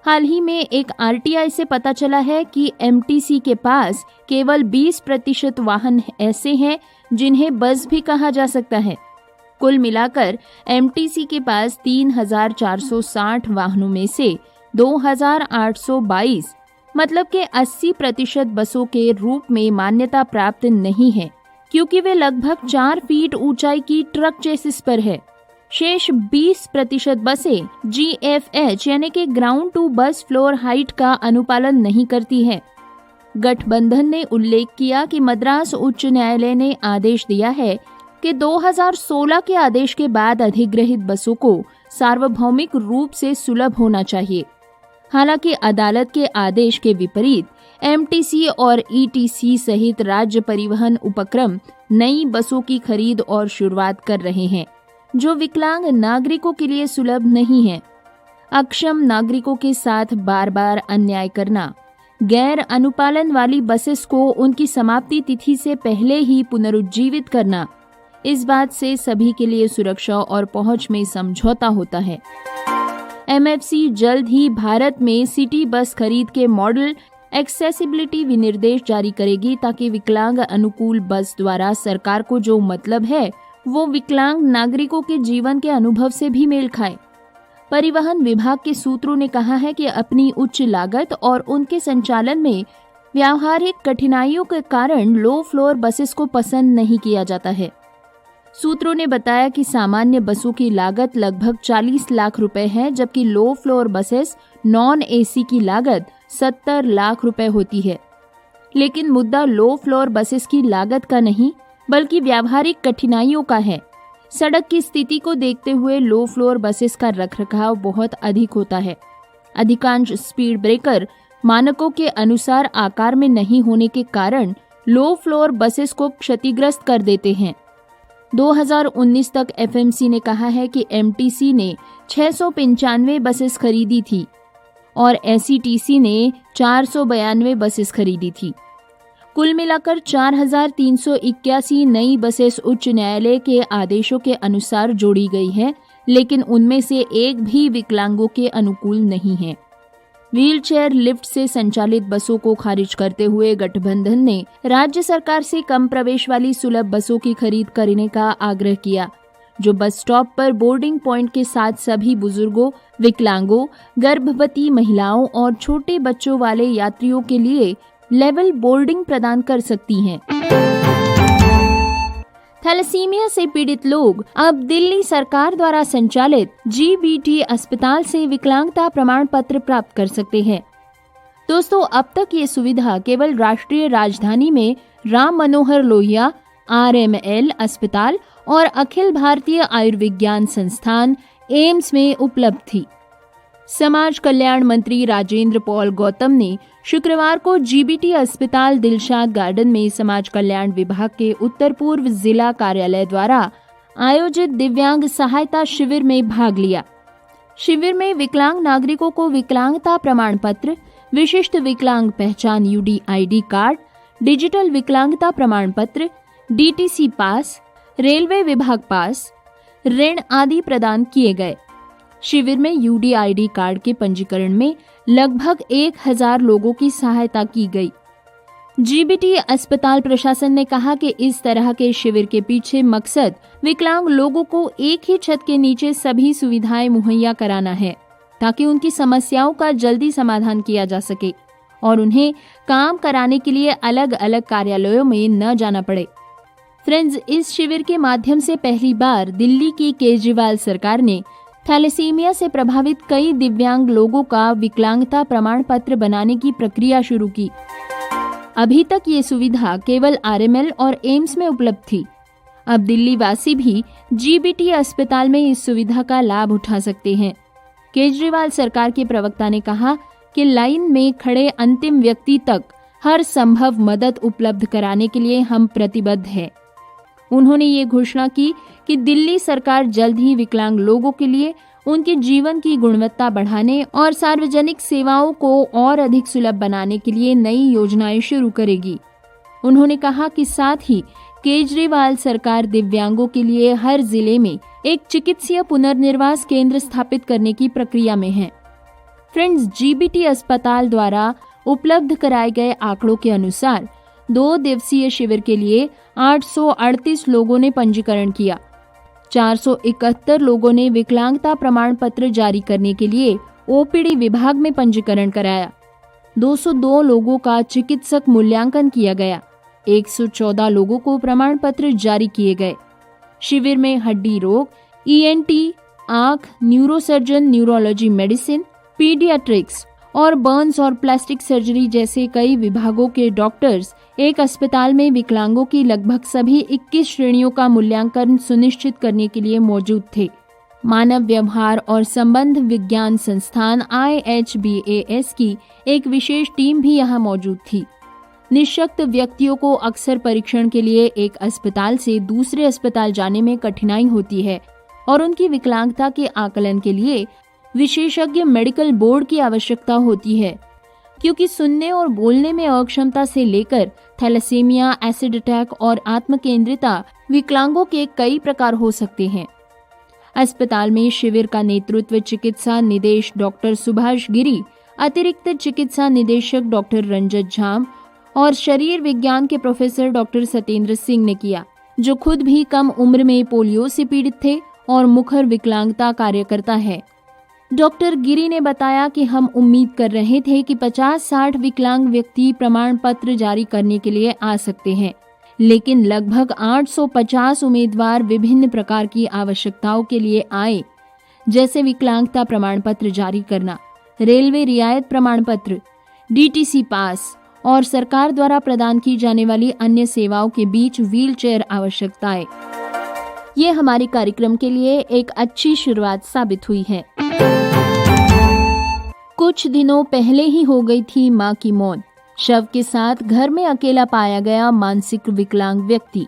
हाल ही में एक आरटीआई से पता चला है कि एमटीसी के पास केवल 20% वाहन ऐसे हैं जिन्हें बस भी कहा जा सकता है। कुल मिलाकर एमटीसी के पास 3,460 वाहनों में से 2,822 मतलब के 80% बसों के रूप में मान्यता प्राप्त नहीं है, क्योंकि वे लगभग 4 फीट ऊंचाई की ट्रक चेसिस पर है। शेष 20% बसें GFH यानी कि ग्राउंड टू बस फ्लोर हाइट का अनुपालन नहीं करती है। गठबंधन ने उल्लेख किया कि मद्रास उच्च न्यायालय ने आदेश दिया है कि 2016 के आदेश के बाद अधिग्रहित बसों को सार्वभौमिक रूप से सुलभ होना चाहिए। हालांकि अदालत के आदेश के विपरीत एमटीसी और ईटीसी सहित राज्य परिवहन उपक्रम नई बसों की खरीद और शुरुआत कर रहे हैं, जो विकलांग नागरिकों के लिए सुलभ नहीं है। अक्षम नागरिकों के साथ बार बार अन्याय करना, गैर अनुपालन वाली बसेस को उनकी समाप्ति तिथि से पहले ही पुनरुज्जीवित करना, इस बात से सभी के लिए सुरक्षा और पहुंच में समझौता होता है। एमएफसी जल्द ही भारत में सिटी बस खरीद के मॉडल एक्सेसिबिलिटी विनिर्देश जारी करेगी, ताकि विकलांग अनुकूल बस द्वारा सरकार को जो मतलब है वो विकलांग नागरिकों के जीवन के अनुभव से भी मेल खाए। परिवहन विभाग के सूत्रों ने कहा है कि अपनी उच्च लागत और उनके संचालन में व्यावहारिक कठिनाइयों के कारण लो फ्लोर बसेस को पसंद नहीं किया जाता है। सूत्रों ने बताया कि सामान्य बसों की लागत लगभग 40 लाख रुपए है, जबकि low floor buses non AC की लागत 70 लाख रुपए होती है। लेकिन मुद्दा लो फ्लोर बसेस की लागत का नहीं, बल्कि व्यावहारिक कठिनाइयों का है। सड़क की स्थिति को देखते हुए लो फ्लोर बसेस का रखरखाव बहुत अधिक होता है। अधिकांश स्पीड ब्रेकर मानकों के अनुसार आकार में नहीं होने के कारण लो फ्लोर बसेस को क्षतिग्रस्त कर देते हैं। 2019 तक एफएमसी ने कहा है कि एमटीसी ने 695 बसेस खरीदी थी और एसईटीसी ने 492 बसेस खरीदी थी। कुल मिलाकर 4,381 नई बसेस उच्च न्यायालय के आदेशों के अनुसार जोड़ी गई है, लेकिन उनमें से एक भी विकलांगों के अनुकूल नहीं है। व्हीलचेयर लिफ्ट से संचालित बसों को खारिज करते हुए गठबंधन ने राज्य सरकार से कम प्रवेश वाली सुलभ बसों की खरीद करने का आग्रह किया, जो बस स्टॉप पर बोर्डिंग पॉइंट के साथ सभी बुजुर्गों, विकलांगों, गर्भवती महिलाओं और छोटे बच्चों वाले यात्रियों के लिए लेवल बोर्डिंग प्रदान कर सकती हैं। थैलेसीमिया से पीड़ित लोग अब दिल्ली सरकार द्वारा संचालित जीबीटी अस्पताल से विकलांगता प्रमाण पत्र प्राप्त कर सकते हैं। दोस्तों, अब तक ये सुविधा केवल राष्ट्रीय राजधानी में राम मनोहर लोहिया RML अस्पताल और अखिल भारतीय आयुर्विज्ञान संस्थान एम्स में उपलब्ध थी। समाज कल्याण मंत्री राजेंद्र पॉल गौतम ने शुक्रवार को जीबीटी अस्पताल दिलशाद गार्डन में समाज कल्याण विभाग के उत्तर पूर्व जिला कार्यालय द्वारा आयोजित दिव्यांग सहायता शिविर में भाग लिया। शिविर में विकलांग नागरिकों को विकलांगता प्रमाण पत्र, विशिष्ट विकलांग पहचान UDID कार्ड, डिजिटल विकलांगता प्रमाण पत्र, DTC पास, रेलवे विभाग पास, ऋण आदि प्रदान किए गए। शिविर में UDID कार्ड के पंजीकरण में लगभग 1000 लोगों की सहायता की गई। जीबीटी अस्पताल प्रशासन ने कहा कि इस तरह के शिविर के पीछे मकसद विकलांग लोगों को एक ही छत के नीचे सभी सुविधाएं मुहैया कराना है, ताकि उनकी समस्याओं का जल्दी समाधान किया जा सके और उन्हें काम कराने के लिए अलग अलग कार्यालयों में न जाना पड़े। फ्रेंड्स, इस शिविर के माध्यम से पहली बार दिल्ली की केजरीवाल सरकार ने थैलेसीमिया से प्रभावित कई दिव्यांग लोगों का विकलांगता प्रमाण पत्र बनाने की प्रक्रिया शुरू की। अभी तक ये सुविधा केवल RML और एम्स में उपलब्ध थी। अब दिल्ली वासी भी जीबीटी अस्पताल में इस सुविधा का लाभ उठा सकते हैं। केजरीवाल सरकार के प्रवक्ता ने कहा कि लाइन में खड़े अंतिम व्यक्ति तक हर संभव मदद उपलब्ध कराने के लिए हम प्रतिबद्ध हैं। उन्होंने ये घोषणा की कि दिल्ली सरकार जल्द ही विकलांग लोगों के लिए उनके जीवन की गुणवत्ता बढ़ाने और सार्वजनिक सेवाओं को और अधिक सुलभ बनाने के लिए नई योजनाएं शुरू करेगी। उन्होंने कहा कि साथ ही केजरीवाल सरकार दिव्यांगों के लिए हर जिले में एक चिकित्सीय पुनर्निर्वास केंद्र स्थापित करने की प्रक्रिया में है। फ्रेंड्स, जीबीटी अस्पताल द्वारा उपलब्ध कराए गए आंकड़ों के अनुसार 2 दिवसीय शिविर के लिए 838 लोगों ने पंजीकरण किया। 471 लोगों ने विकलांगता प्रमाण पत्र जारी करने के लिए OPD विभाग में पंजीकरण कराया। 202 लोगों का चिकित्सक मूल्यांकन किया गया। 114 लोगों को प्रमाण पत्र जारी किए गए। शिविर में हड्डी रोग, ENT, आंख, न्यूरोसर्जन, न्यूरोलॉजी मेडिसिन, पीडियाट्रिक्स और बर्न्स और प्लास्टिक सर्जरी जैसे कई विभागों के डॉक्टर्स एक अस्पताल में विकलांगों की लगभग सभी 21 श्रेणियों का मूल्यांकन सुनिश्चित करने के लिए मौजूद थे। मानव व्यवहार और संबंध विज्ञान संस्थान IHBAS की एक विशेष टीम भी यहाँ मौजूद थी। निःशक्त व्यक्तियों को अक्सर परीक्षण के लिए एक अस्पताल से दूसरे अस्पताल जाने में कठिनाई होती है और उनकी विकलांगता के आकलन के लिए विशेषज्ञ मेडिकल बोर्ड की आवश्यकता होती है, क्योंकि सुनने और बोलने में अक्षमता से लेकर थैलेसीमिया, एसिड अटैक और आत्मकेंद्रिता विकलांगों के कई प्रकार हो सकते हैं। अस्पताल में शिविर का नेतृत्व चिकित्सा निदेश डॉक्टर सुभाष गिरी, अतिरिक्त चिकित्सा निदेशक डॉक्टर रंजत झाम और शरीर विज्ञान के प्रोफेसर डॉक्टर सत्येंद्र सिंह ने किया, जो खुद भी कम उम्र में पोलियो से पीड़ित थे और मुखर विकलांगता कार्यकर्ता है। डॉक्टर गिरी ने बताया कि हम उम्मीद कर रहे थे कि 50-60 विकलांग व्यक्ति प्रमाण पत्र जारी करने के लिए आ सकते हैं, लेकिन लगभग 850 उम्मीदवार विभिन्न प्रकार की आवश्यकताओं के लिए आए, जैसे विकलांगता प्रमाण पत्र जारी करना, रेलवे रियायत प्रमाण पत्र, DTC पास और सरकार द्वारा प्रदान की जाने वाली अन्य सेवाओं के बीच व्हीलचेयर आवश्यकताएं। ये हमारे कार्यक्रम के लिए एक अच्छी शुरुआत साबित हुई है। कुछ दिनों पहले ही हो गई थी मां की मौत। शव के साथ घर में अकेला पाया गया मानसिक विकलांग व्यक्ति।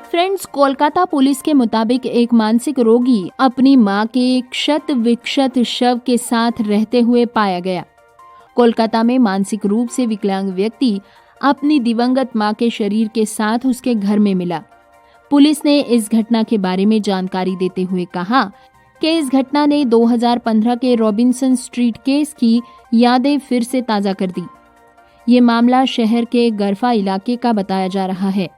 फ्रेंड्स, कोलकाता पुलिस के मुताबिक एक मानसिक रोगी अपनी मां के क्षत विक्षत शव के साथ रहते हुए पाया गया। कोलकाता में मानसिक रूप से विकलांग व्यक्ति अपनी दिवंगत मां के शरीर के साथ उसके घर में मिला। पुलिस ने इस घटना के बारे में जानकारी देते हुए कहा कि इस घटना ने 2015 के रॉबिन्सन स्ट्रीट केस की यादें फिर से ताज़ा कर दी। ये मामला शहर के गरफा इलाके का बताया जा रहा है।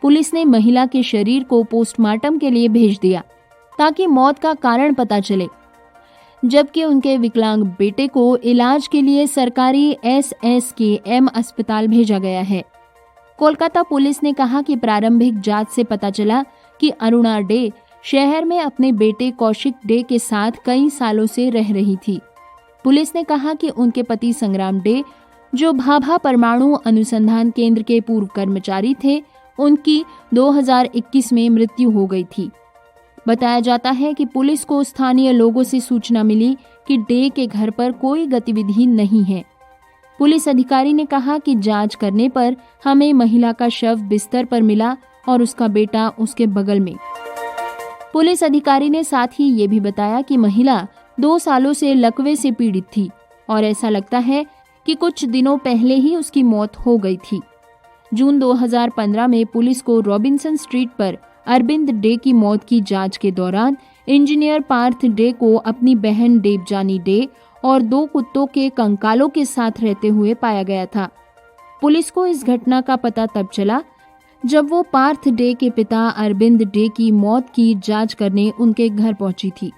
पुलिस ने महिला के शरीर को पोस्टमार्टम के लिए भेज दिया ताकि मौत का कारण पता चले, जबकि उनके विकलांग बेटे को इलाज के लिए सरकारी SSKM अस्पताल भेजा गया है। कोलकाता पुलिस ने कहा कि प्रारंभिक जांच से पता चला कि अरुणा डे शहर में अपने बेटे कौशिक डे के साथ कई सालों से रह रही थी। पुलिस ने कहा कि उनके पति संग्राम डे, जो भाभा परमाणु अनुसंधान केंद्र के पूर्व कर्मचारी थे, उनकी 2021 में मृत्यु हो गई थी। बताया जाता है कि पुलिस को स्थानीय लोगों से सूचना मिली कि डे के घर पर कोई गतिविधि नहीं है। पुलिस अधिकारी ने कहा कि जांच करने पर हमें महिला का शव बिस्तर पर मिला और उसका बेटा उसके बगल में। पुलिस अधिकारी ने साथ ही ये भी बताया कि महिला 2 सालों से लकवे से पीड़ित थी और ऐसा लगता है कि कुछ दिनों पहले ही उसकी मौत हो गई थी। जून 2015 में पुलिस को रॉबिन्सन स्ट्रीट पर अरविंद डे की मौत की जांच के दौरान इंजीनियर पार्थ डे को अपनी बहन देवजानी डे और 2 कुत्तों के कंकालों के साथ रहते हुए पाया गया था। पुलिस को इस घटना का पता तब चला जब वो पार्थ डे के पिता अरविंद डे की मौत की जांच करने उनके घर पहुंची थी।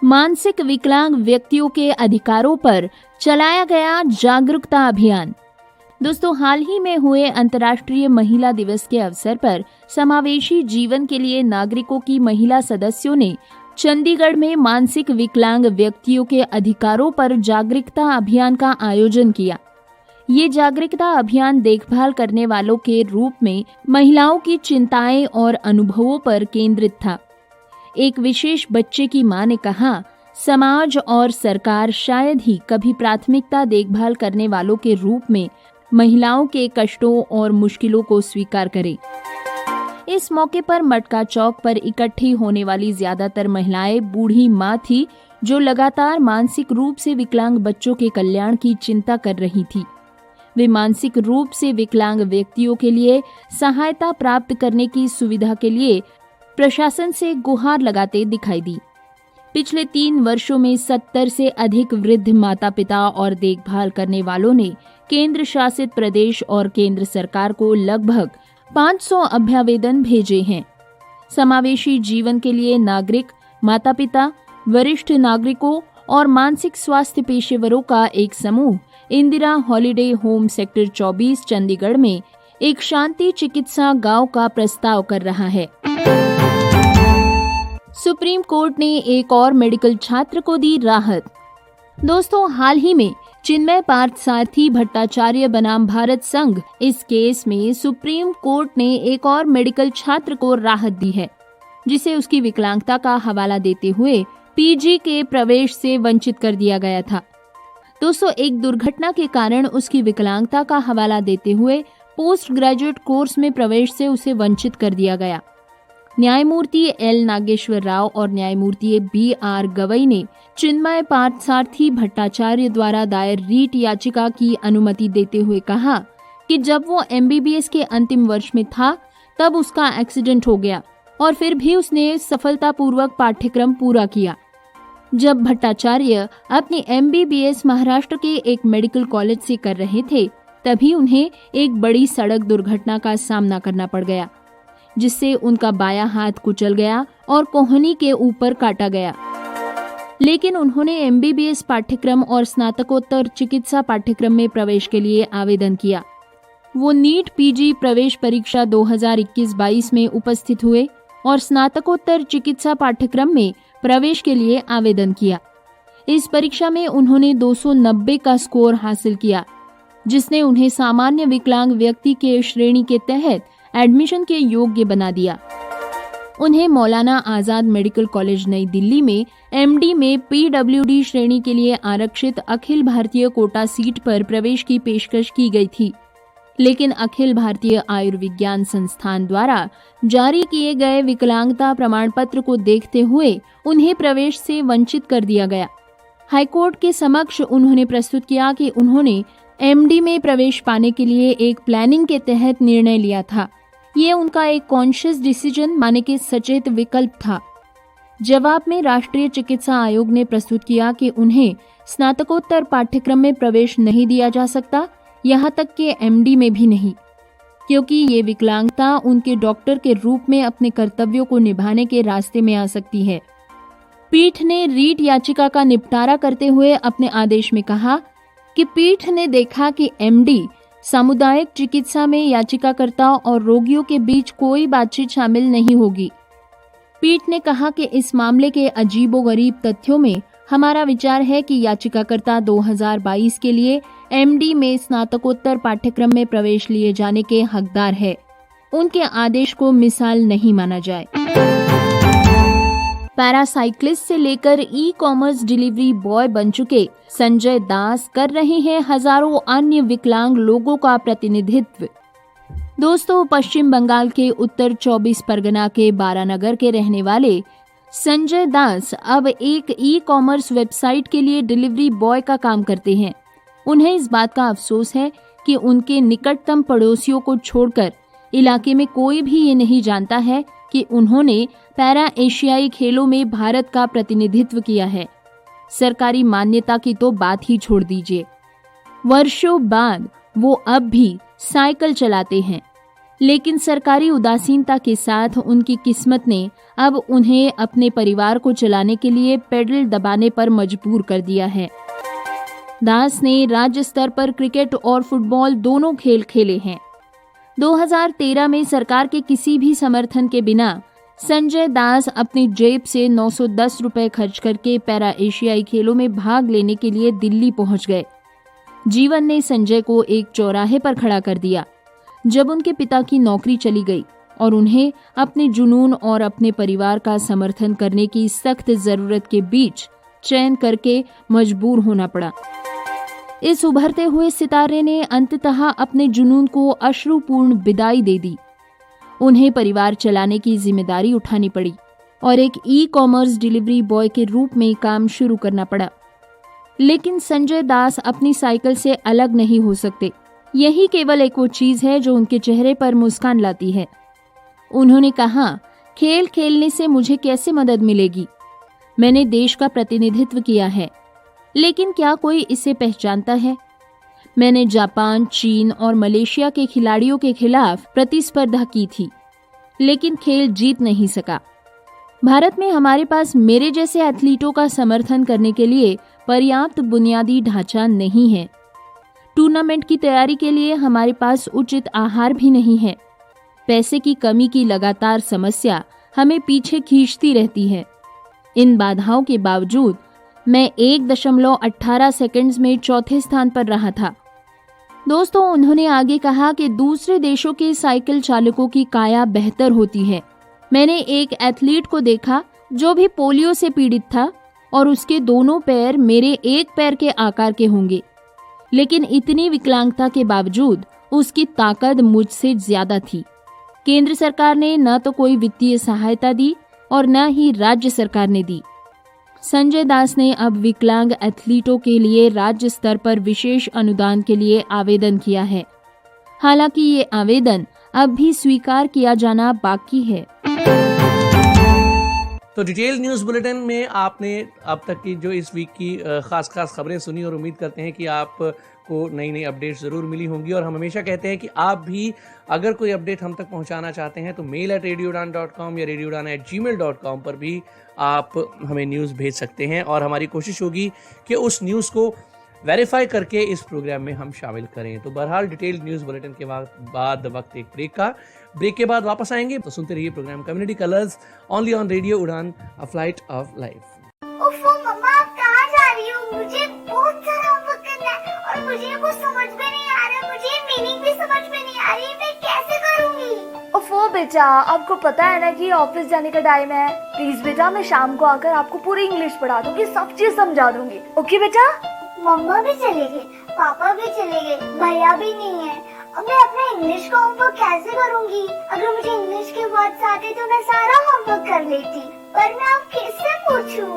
मानसिक विकलांग व्यक्तियों के अधिकारों पर चलाया गया जागरूकता अभियान। दोस्तों, हाल ही में हुए अंतर्राष्ट्रीय महिला दिवस के अवसर पर समावेशी जीवन के लिए नागरिकों की महिला सदस्यों ने चंडीगढ़ में मानसिक विकलांग व्यक्तियों के अधिकारों पर जागरूकता अभियान का आयोजन किया। ये जागरूकता अभियान देखभाल करने वालों के रूप में महिलाओं की चिंताएं और अनुभवों पर केंद्रित था। एक विशेष बच्चे की मां ने कहा, समाज और सरकार शायद ही कभी प्राथमिकता देखभाल करने वालों के रूप में महिलाओं के कष्टों और मुश्किलों को स्वीकार करे। इस मौके पर मटका चौक पर इकट्ठी होने वाली ज्यादातर महिलाएं बूढ़ी मां थी जो लगातार मानसिक रूप से विकलांग बच्चों के कल्याण की चिंता कर रही थी। वे मानसिक रूप से विकलांग व्यक्तियों के लिए सहायता प्राप्त करने की सुविधा के लिए प्रशासन से गुहार लगाते दिखाई दी। पिछले 3 वर्षों में 70 से अधिक वृद्ध माता पिता और देखभाल करने वालों ने केंद्र शासित प्रदेश और केंद्र सरकार को लगभग 500 अभ्यावेदन भेजे हैं। समावेशी जीवन के लिए नागरिक, माता पिता, वरिष्ठ नागरिकों और मानसिक स्वास्थ्य पेशेवरों का एक समूह Indira holiday home sector 24 Chandigarh में एक शांति चिकित्सा गांव का प्रस्ताव कर रहा है। सुप्रीम कोर्ट ने एक और मेडिकल छात्र को दी राहत। दोस्तों, हाल ही में चिन्मय पार्थ सारथी भट्टाचार्य बनाम भारत संघ इस केस में सुप्रीम कोर्ट ने एक और मेडिकल छात्र को राहत दी है, जिसे उसकी विकलांगता का हवाला देते हुए पीजी के प्रवेश से वंचित कर दिया गया था। दोस्तों, एक दुर्घटना के कारण उसकी विकलांगता का हवाला देते हुए पोस्ट ग्रेजुएट कोर्स में प्रवेश से उसे वंचित कर दिया गया। न्यायमूर्ति एल नागेश्वर राव और न्यायमूर्ति BR गवई ने चिन्मय पार्थ सारथी भट्टाचार्य द्वारा दायर रीट याचिका की अनुमति देते हुए कहा कि जब वो MBBS के अंतिम वर्ष में था तब उसका एक्सीडेंट हो गया और फिर भी उसने सफलतापूर्वक पाठ्यक्रम पूरा किया। जब भट्टाचार्य अपनी MBBS महाराष्ट्र के एक मेडिकल कॉलेज से कर रहे थे, तभी उन्हें एक बड़ी सड़क दुर्घटना का सामना करना पड़ गया, जिससे उनका बायां हाथ कुचल गया और कोहनी के ऊपर काटा गया। लेकिन उन्होंने MBBS पाठ्यक्रम और स्नातकोत्तर चिकित्सा पाठ्यक्रम में प्रवेश के लिए आवेदन किया। वो नीट PG प्रवेश परीक्षा 2021-22 में उपस्थित हुए और स्नातकोत्तर चिकित्सा पाठ्यक्रम में प्रवेश के लिए आवेदन किया। इस परीक्षा में उन्होंने 290 का स्कोर हासिल किया, जिसने उन्हें सामान्य विकलांग व्यक्ति के श्रेणी के तहत एडमिशन के योग्य बना दिया। उन्हें मौलाना आजाद मेडिकल कॉलेज नई दिल्ली में MD में PWD श्रेणी के लिए आरक्षित अखिल भारतीय कोटा सीट पर प्रवेश की पेशकश की गई थी, लेकिन अखिल भारतीय आयुर्विज्ञान संस्थान द्वारा जारी किए गए विकलांगता प्रमाण पत्र को देखते हुए उन्हें प्रवेश से वंचित कर दिया गया। हाईकोर्ट के समक्ष उन्होंने प्रस्तुत किया कि उन्होंने MD में प्रवेश पाने के लिए एक प्लानिंग के तहत निर्णय लिया था। ये उनका एक कॉन्शियस डिसीजन माने कि सचेत विकल्प था। जवाब में राष्ट्रीय चिकित्सा आयोग ने प्रस्तुत किया कि उन्हें स्नातकोत्तर पाठ्यक्रम में प्रवेश नहीं दिया जा सकता, यहाँ तक कि MD में भी नहीं, क्योंकि ये विकलांगता उनके डॉक्टर के रूप में अपने कर्तव्यों को निभाने के रास्ते में आ सकती है। पीठ ने रीट याचिका का निपटारा करते हुए अपने आदेश में कहा कि पीठ ने देखा कि MD सामुदायिक चिकित्सा में याचिकाकर्ता और रोगियों के बीच कोई बातचीत शामिल नहीं होगी। पीठ ने कहा कि इस मामले के अजीबोगरीब तथ्यों में हमारा विचार है कि याचिकाकर्ता 2022 के लिए MD में स्नातकोत्तर पाठ्यक्रम में प्रवेश लिए जाने के हकदार है। उनके आदेश को मिसाल नहीं माना जाए। पैरासाइक्लिस्ट से लेकर ई कॉमर्स डिलीवरी बॉय बन चुके संजय दास कर रहे हैं हजारों अन्य विकलांग लोगों का प्रतिनिधित्व। दोस्तों, पश्चिम बंगाल के उत्तर 24 परगना के बारानगर के रहने वाले संजय दास अब एक ई कॉमर्स वेबसाइट के लिए डिलीवरी बॉय का काम करते हैं। उन्हें इस बात का अफसोस है कि उनके निकटतम पड़ोसियों को छोड़कर इलाके में कोई भी ये नहीं जानता है कि उन्होंने पैरा एशियाई खेलों में भारत का प्रतिनिधित्व किया है। सरकारी मान्यता की तो बात ही छोड़ दीजिए। वर्षों बाद वो अब भी साइकिल चलाते हैं, लेकिन सरकारी उदासीनता के साथ उनकी किस्मत ने अब उन्हें अपने परिवार को चलाने के लिए पेडल दबाने पर मजबूर कर दिया है। दास ने राज्य स्तर पर क्रिकेट और फुटबॉल दोनों खेल खेले हैं। 2013 में सरकार के किसी भी समर्थन के बिना संजय दास अपनी जेब से 910 रुपए खर्च करके पैरा एशियाई खेलों में भाग लेने के लिए दिल्ली पहुंच गए। जीवन ने संजय को एक चौराहे पर खड़ा कर दिया जब उनके पिता की नौकरी चली गई और उन्हें अपने जुनून और अपने परिवार का समर्थन करने की सख्त जरूरत के बीच चयन करके मजबूर होना पड़ा। इस उभरते हुए सितारे ने अंततः अपने जुनून को अश्रुपूर्ण विदाई दे दी। उन्हें परिवार चलाने की जिम्मेदारी उठानी पड़ी और एक ई कॉमर्स डिलीवरी बॉय के रूप में काम शुरू करना पड़ा। लेकिन संजय दास अपनी साइकिल से अलग नहीं हो सकते। यही केवल एक वो चीज है जो उनके चेहरे पर मुस्कान लाती है। उन्होंने कहा, खेल खेलने से मुझे कैसे मदद मिलेगी? मैंने देश का प्रतिनिधित्व किया है, लेकिन क्या कोई इसे पहचानता है? मैंने जापान, चीन और मलेशिया के खिलाड़ियों के खिलाफ प्रतिस्पर्धा की थी, लेकिन खेल जीत नहीं सका। भारत में हमारे पास मेरे जैसे एथलीटों का समर्थन करने के लिए पर्याप्त बुनियादी ढांचा नहीं है। टूर्नामेंट की तैयारी के लिए हमारे पास उचित आहार भी नहीं है। पैसे की कमी की लगातार समस्या हमें पीछे खींचती रहती है। इन बाधाओं के बावजूद मैं 1.18 सेकंड्स में चौथे स्थान पर रहा था। दोस्तों, उन्होंने आगे कहा कि दूसरे देशों के साइकिल चालकों की काया बेहतर होती है। मैंने एक एथलीट को देखा जो भी पोलियो से पीड़ित था और उसके दोनों पैर मेरे एक पैर के आकार के होंगे, लेकिन इतनी विकलांगता के बावजूद उसकी ताकत मुझसे ज्यादा थी। केंद्र सरकार ने न तो कोई वित्तीय सहायता दी और न ही राज्य सरकार ने दी। संजय दास ने अब विकलांग एथलीटों के लिए राज्य स्तर पर विशेष अनुदान के लिए आवेदन किया है। हालांकि ये आवेदन अब भी स्वीकार किया जाना बाकी है। तो डिटेल न्यूज़ बुलेटिन में आपने अब तक की जो इस वीक की खास खबरें सुनी और उम्मीद करते हैं कि आपको नई नई अपडेट्स ज़रूर मिली होंगी। और हम हमेशा कहते हैं कि आप भी अगर कोई अपडेट हम तक पहुंचाना चाहते हैं तो mail@radioudan.com या radioudan@gmail.com पर भी आप हमें न्यूज़ भेज सकते हैं और हमारी कोशिश होगी कि उस न्यूज़ को वेरीफाई करके इस प्रोग्राम में हम शामिल करें। तो बहरहाल डिटेल न्यूज़ बुलेटिन के बाद वक्त एक ब्रेक के बाद वापस आएंगे। तो सुनते रहिए programme community colours only on radio Udaan, a flight of life. ओफो मम्मा, आप कहाँ जा रही हो? मुझे बहुत सारा होमवर्क करना है और मुझे कुछ समझ में नहीं आ रहा, मुझे मीनिंग भी समझ में नहीं आ रही, मैं कैसे करूँगी? ओफो बेटा, आपको पता है ना कि ऑफिस जाने का टाइम है। प्लीज बेटा, मैं शाम को आकर आपको पूरी इंग्लिश पढ़ा दूंगी, सब चीज समझा दूंगी। ओके बेटा? मम्मा भी चले गए, पापा भी चले गए, भैया भी नहीं है। अब मैं अपना इंग्लिश का होमवर्क कैसे करूँगी? अगर मुझे इंग्लिश के वर्ड्स आते तो मैं सारा होमवर्क कर लेती, पर मैं अब किससे पूछूं?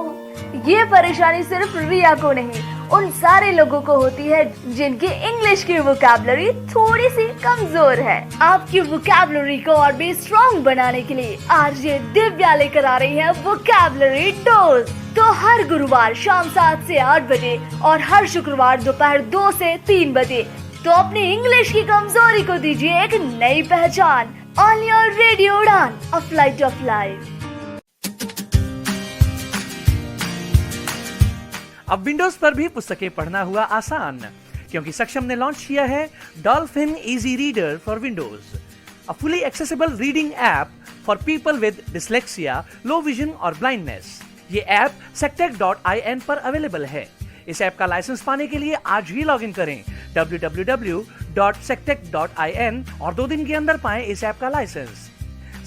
ये परेशानी सिर्फ रिया को नहीं, उन सारे लोगों को होती है जिनकी इंग्लिश की वोकैबुलरी थोड़ी सी कमजोर है। आपकी वोकैबुलरी को और भी स्ट्रॉन्ग बनाने के लिए आज ये दिव्या लेकर आ रही है वोकैबुलरी डोज। तो हर गुरुवार शाम 7 से 8 बजे और हर शुक्रवार दोपहर 2 से 3 बजे तो अपनी इंग्लिश की कमजोरी को दीजिए एक नई पहचान। On your radio Udaan, a flight of life. अब विंडोज पर भी पुस्तकें पढ़ना हुआ आसान, क्योंकि सक्षम ने लॉन्च किया है dolphin easy reader for Windows, a fully accessible reading app for people with dyslexia, low vision और ब्लाइंडनेस। ये ऐप sectec.in पर अवेलेबल है। इस ऐप का लाइसेंस पाने के लिए आज ही लॉगिन करें www.sectec.in www.sectech.in और 2 दिन के अंदर पाएं इस ऐप का लाइसेंस।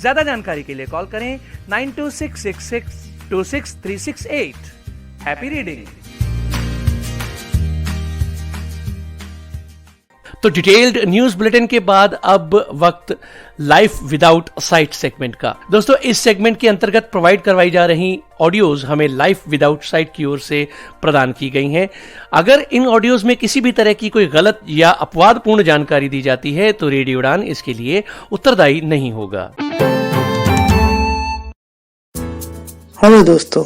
ज्यादा जानकारी के लिए कॉल करें 9266626368। Happy reading. तो डिटेल्ड न्यूज बुलेटिन के बाद अब वक्त लाइफ विदाउट साइट सेगमेंट का। दोस्तों, इस सेगमेंट के अंतर्गत प्रोवाइड करवाई जा रही ऑडियोज हमें लाइफ विदाउट साइट की ओर से प्रदान की गई हैं। अगर इन ऑडियोज में किसी भी तरह की कोई गलत या अपवादपूर्ण जानकारी दी जाती है तो रेडियो उड़ान इसके लिए उत्तरदायी नहीं होगा। हेलो दोस्तों,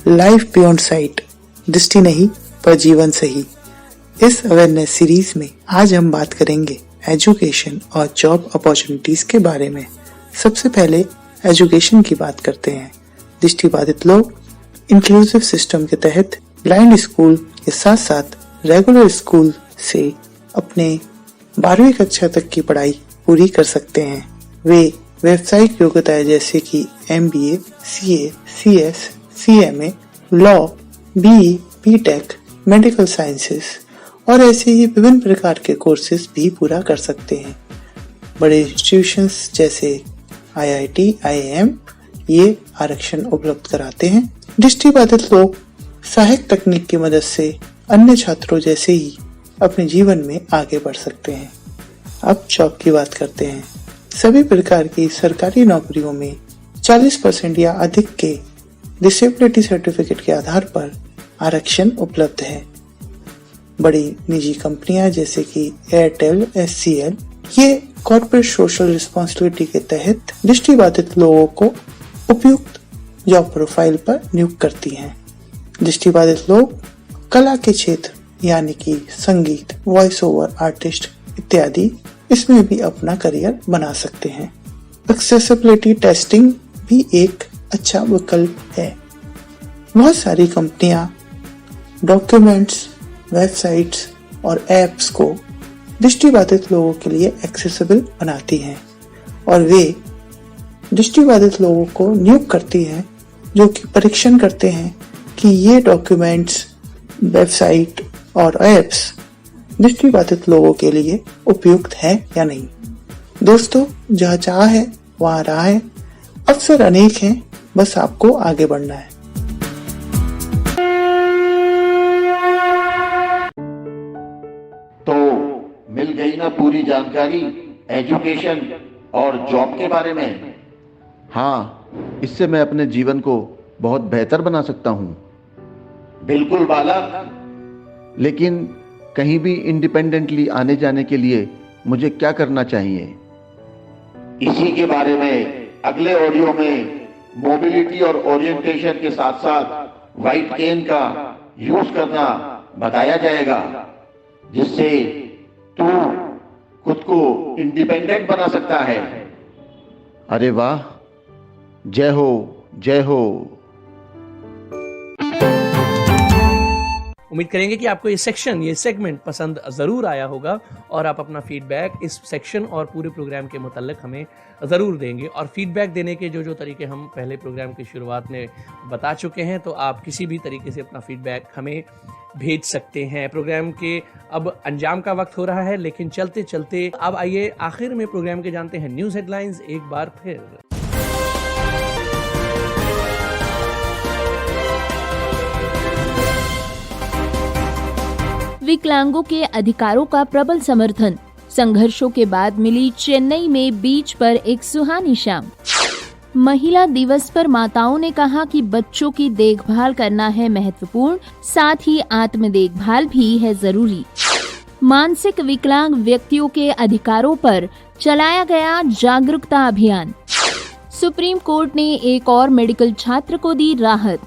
लाइफ बियॉन्ड साइट, दृष्टि नहीं पर जीवन सही। इस अवेयरनेस सीरीज में आज हम बात करेंगे एजुकेशन और जॉब अपॉर्चुनिटीज के बारे में। सबसे पहले एजुकेशन की बात करते हैं। दृष्टिबाधित लोग इंक्लूसिव सिस्टम के तहत ब्लाइंड स्कूल के साथ साथ रेगुलर स्कूल से अपने 12वीं कक्षा तक की पढ़ाई पूरी कर सकते हैं। वे व्यावसायिक योग्यताएं जैसे कि MBA, CA, CS, CMA, law, BE, BTech, medical sciences और ऐसे ही विभिन्न प्रकार के कोर्सेज भी पूरा कर सकते हैं। बड़े इंस्टीट्यूशंस जैसे IIT, IIM ये आरक्षण उपलब्ध कराते हैं। दृष्टिबाधित लोग सहायक तकनीक की मदद से अन्य छात्रों जैसे ही अपने जीवन में आगे बढ़ सकते हैं। अब जॉब की बात करते हैं। सभी प्रकार की सरकारी नौकरियों में 40% या अधिक के डिसेबिलिटी सर्टिफिकेट के आधार पर आरक्षण उपलब्ध है। बड़ी निजी कंपनियां जैसे कि एयरटेल, SCL ये कॉर्पोरेट सोशल रिस्पांसिबिलिटी के तहत दृष्टिबाधित लोगों को उपयुक्त जॉब प्रोफाइल पर नियुक्त करती हैं। दृष्टिबाधित लोग कला के क्षेत्र यानी कि संगीत, वॉइस ओवर आर्टिस्ट इत्यादि इसमें भी अपना करियर बना सकते हैं। एक्सेसिबिलिटी टेस्टिंग भी एक अच्छा विकल्प है। बहुत सारी कंपनियां डॉक्यूमेंट्स, वेबसाइट्स और एप्स को दृष्टिबाधित लोगों के लिए एक्सेसिबल बनाती हैं और वे दृष्टिबाधित लोगों को नियुक्त करती हैं जो कि परीक्षण करते हैं कि ये डॉक्यूमेंट्स, वेबसाइट और एप्स दृष्टिबाधित लोगों के लिए उपयुक्त है या नहीं। दोस्तों, जहाँ चाह है वहाँ राह है। अवसर अनेक हैं, बस आपको आगे बढ़ना है। तो मिल गई ना पूरी जानकारी एजुकेशन और जॉब के बारे में। हाँ, इससे मैं अपने जीवन को बहुत बेहतर बना सकता हूँ। बिल्कुल बालक, लेकिन कहीं भी इंडिपेंडेंटली आने जाने के लिए मुझे क्या करना चाहिए? इसी के बारे में अगले ऑडियो में मोबिलिटी और ओरिएंटेशन के साथ साथ व्हाइट केन का यूज करना बताया जाएगा, जिससे तू खुद को इंडिपेंडेंट बना सकता है। अरे वाह, जय हो, जय हो। उम्मीद करेंगे कि आपको ये सेगमेंट पसंद जरूर आया होगा और आप अपना फीडबैक इस सेक्शन और पूरे प्रोग्राम के मुताल्लिक हमें ज़रूर देंगे। और फीडबैक देने के जो तरीके हम पहले प्रोग्राम की शुरुआत में बता चुके हैं, तो आप किसी भी तरीके से अपना फीडबैक हमें भेज सकते हैं। प्रोग्राम के अब अंजाम का वक्त हो रहा है, लेकिन चलते चलते अब आइए आखिर में प्रोग्राम के जानते हैं न्यूज़ हेडलाइंस एक बार फिर। विकलांगों के अधिकारों का प्रबल समर्थन, संघर्षों के बाद मिली चेन्नई में बीच पर एक सुहानी शाम। महिला दिवस पर माताओं ने कहा कि बच्चों की देखभाल करना है महत्वपूर्ण, साथ ही आत्म देखभाल भी है जरूरी। मानसिक विकलांग व्यक्तियों के अधिकारों पर चलाया गया जागरूकता अभियान। सुप्रीम कोर्ट ने एक और मेडिकल छात्र को दी राहत।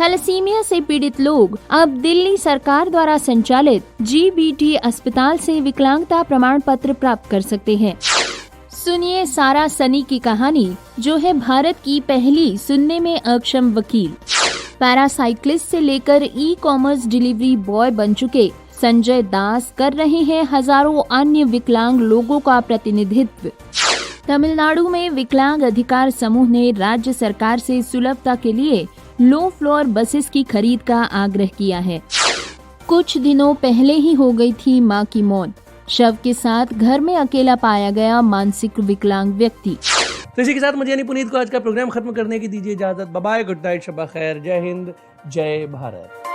थैलेसीमिया से पीड़ित लोग अब दिल्ली सरकार द्वारा संचालित GBT अस्पताल से विकलांगता प्रमाण पत्र प्राप्त कर सकते हैं। सुनिए सारा सनी की कहानी, जो है भारत की पहली सुनने में अक्षम वकील। पैरासाइक्लिस्ट से लेकर ई-कॉमर्स डिलीवरी बॉय बन चुके संजय दास कर रहे हैं हजारों अन्य विकलांग लोगों का प्रतिनिधित्व। तमिलनाडु में विकलांग अधिकार समूह ने राज्य सरकार से सुलभता के लिए लो फ्लोर बसेस की खरीद का आग्रह किया है। कुछ दिनों पहले ही हो गई थी मां की मौत। शव के साथ घर में अकेला पाया गया मानसिक विकलांग व्यक्ति। तो इसी के साथ मुझे यानी पुनीत को आज का प्रोग्राम खत्म करने की दीजिए इजाजत। बाय बाय, गुड नाइट, शब्बा खैर, जय हिंद, जय भारत।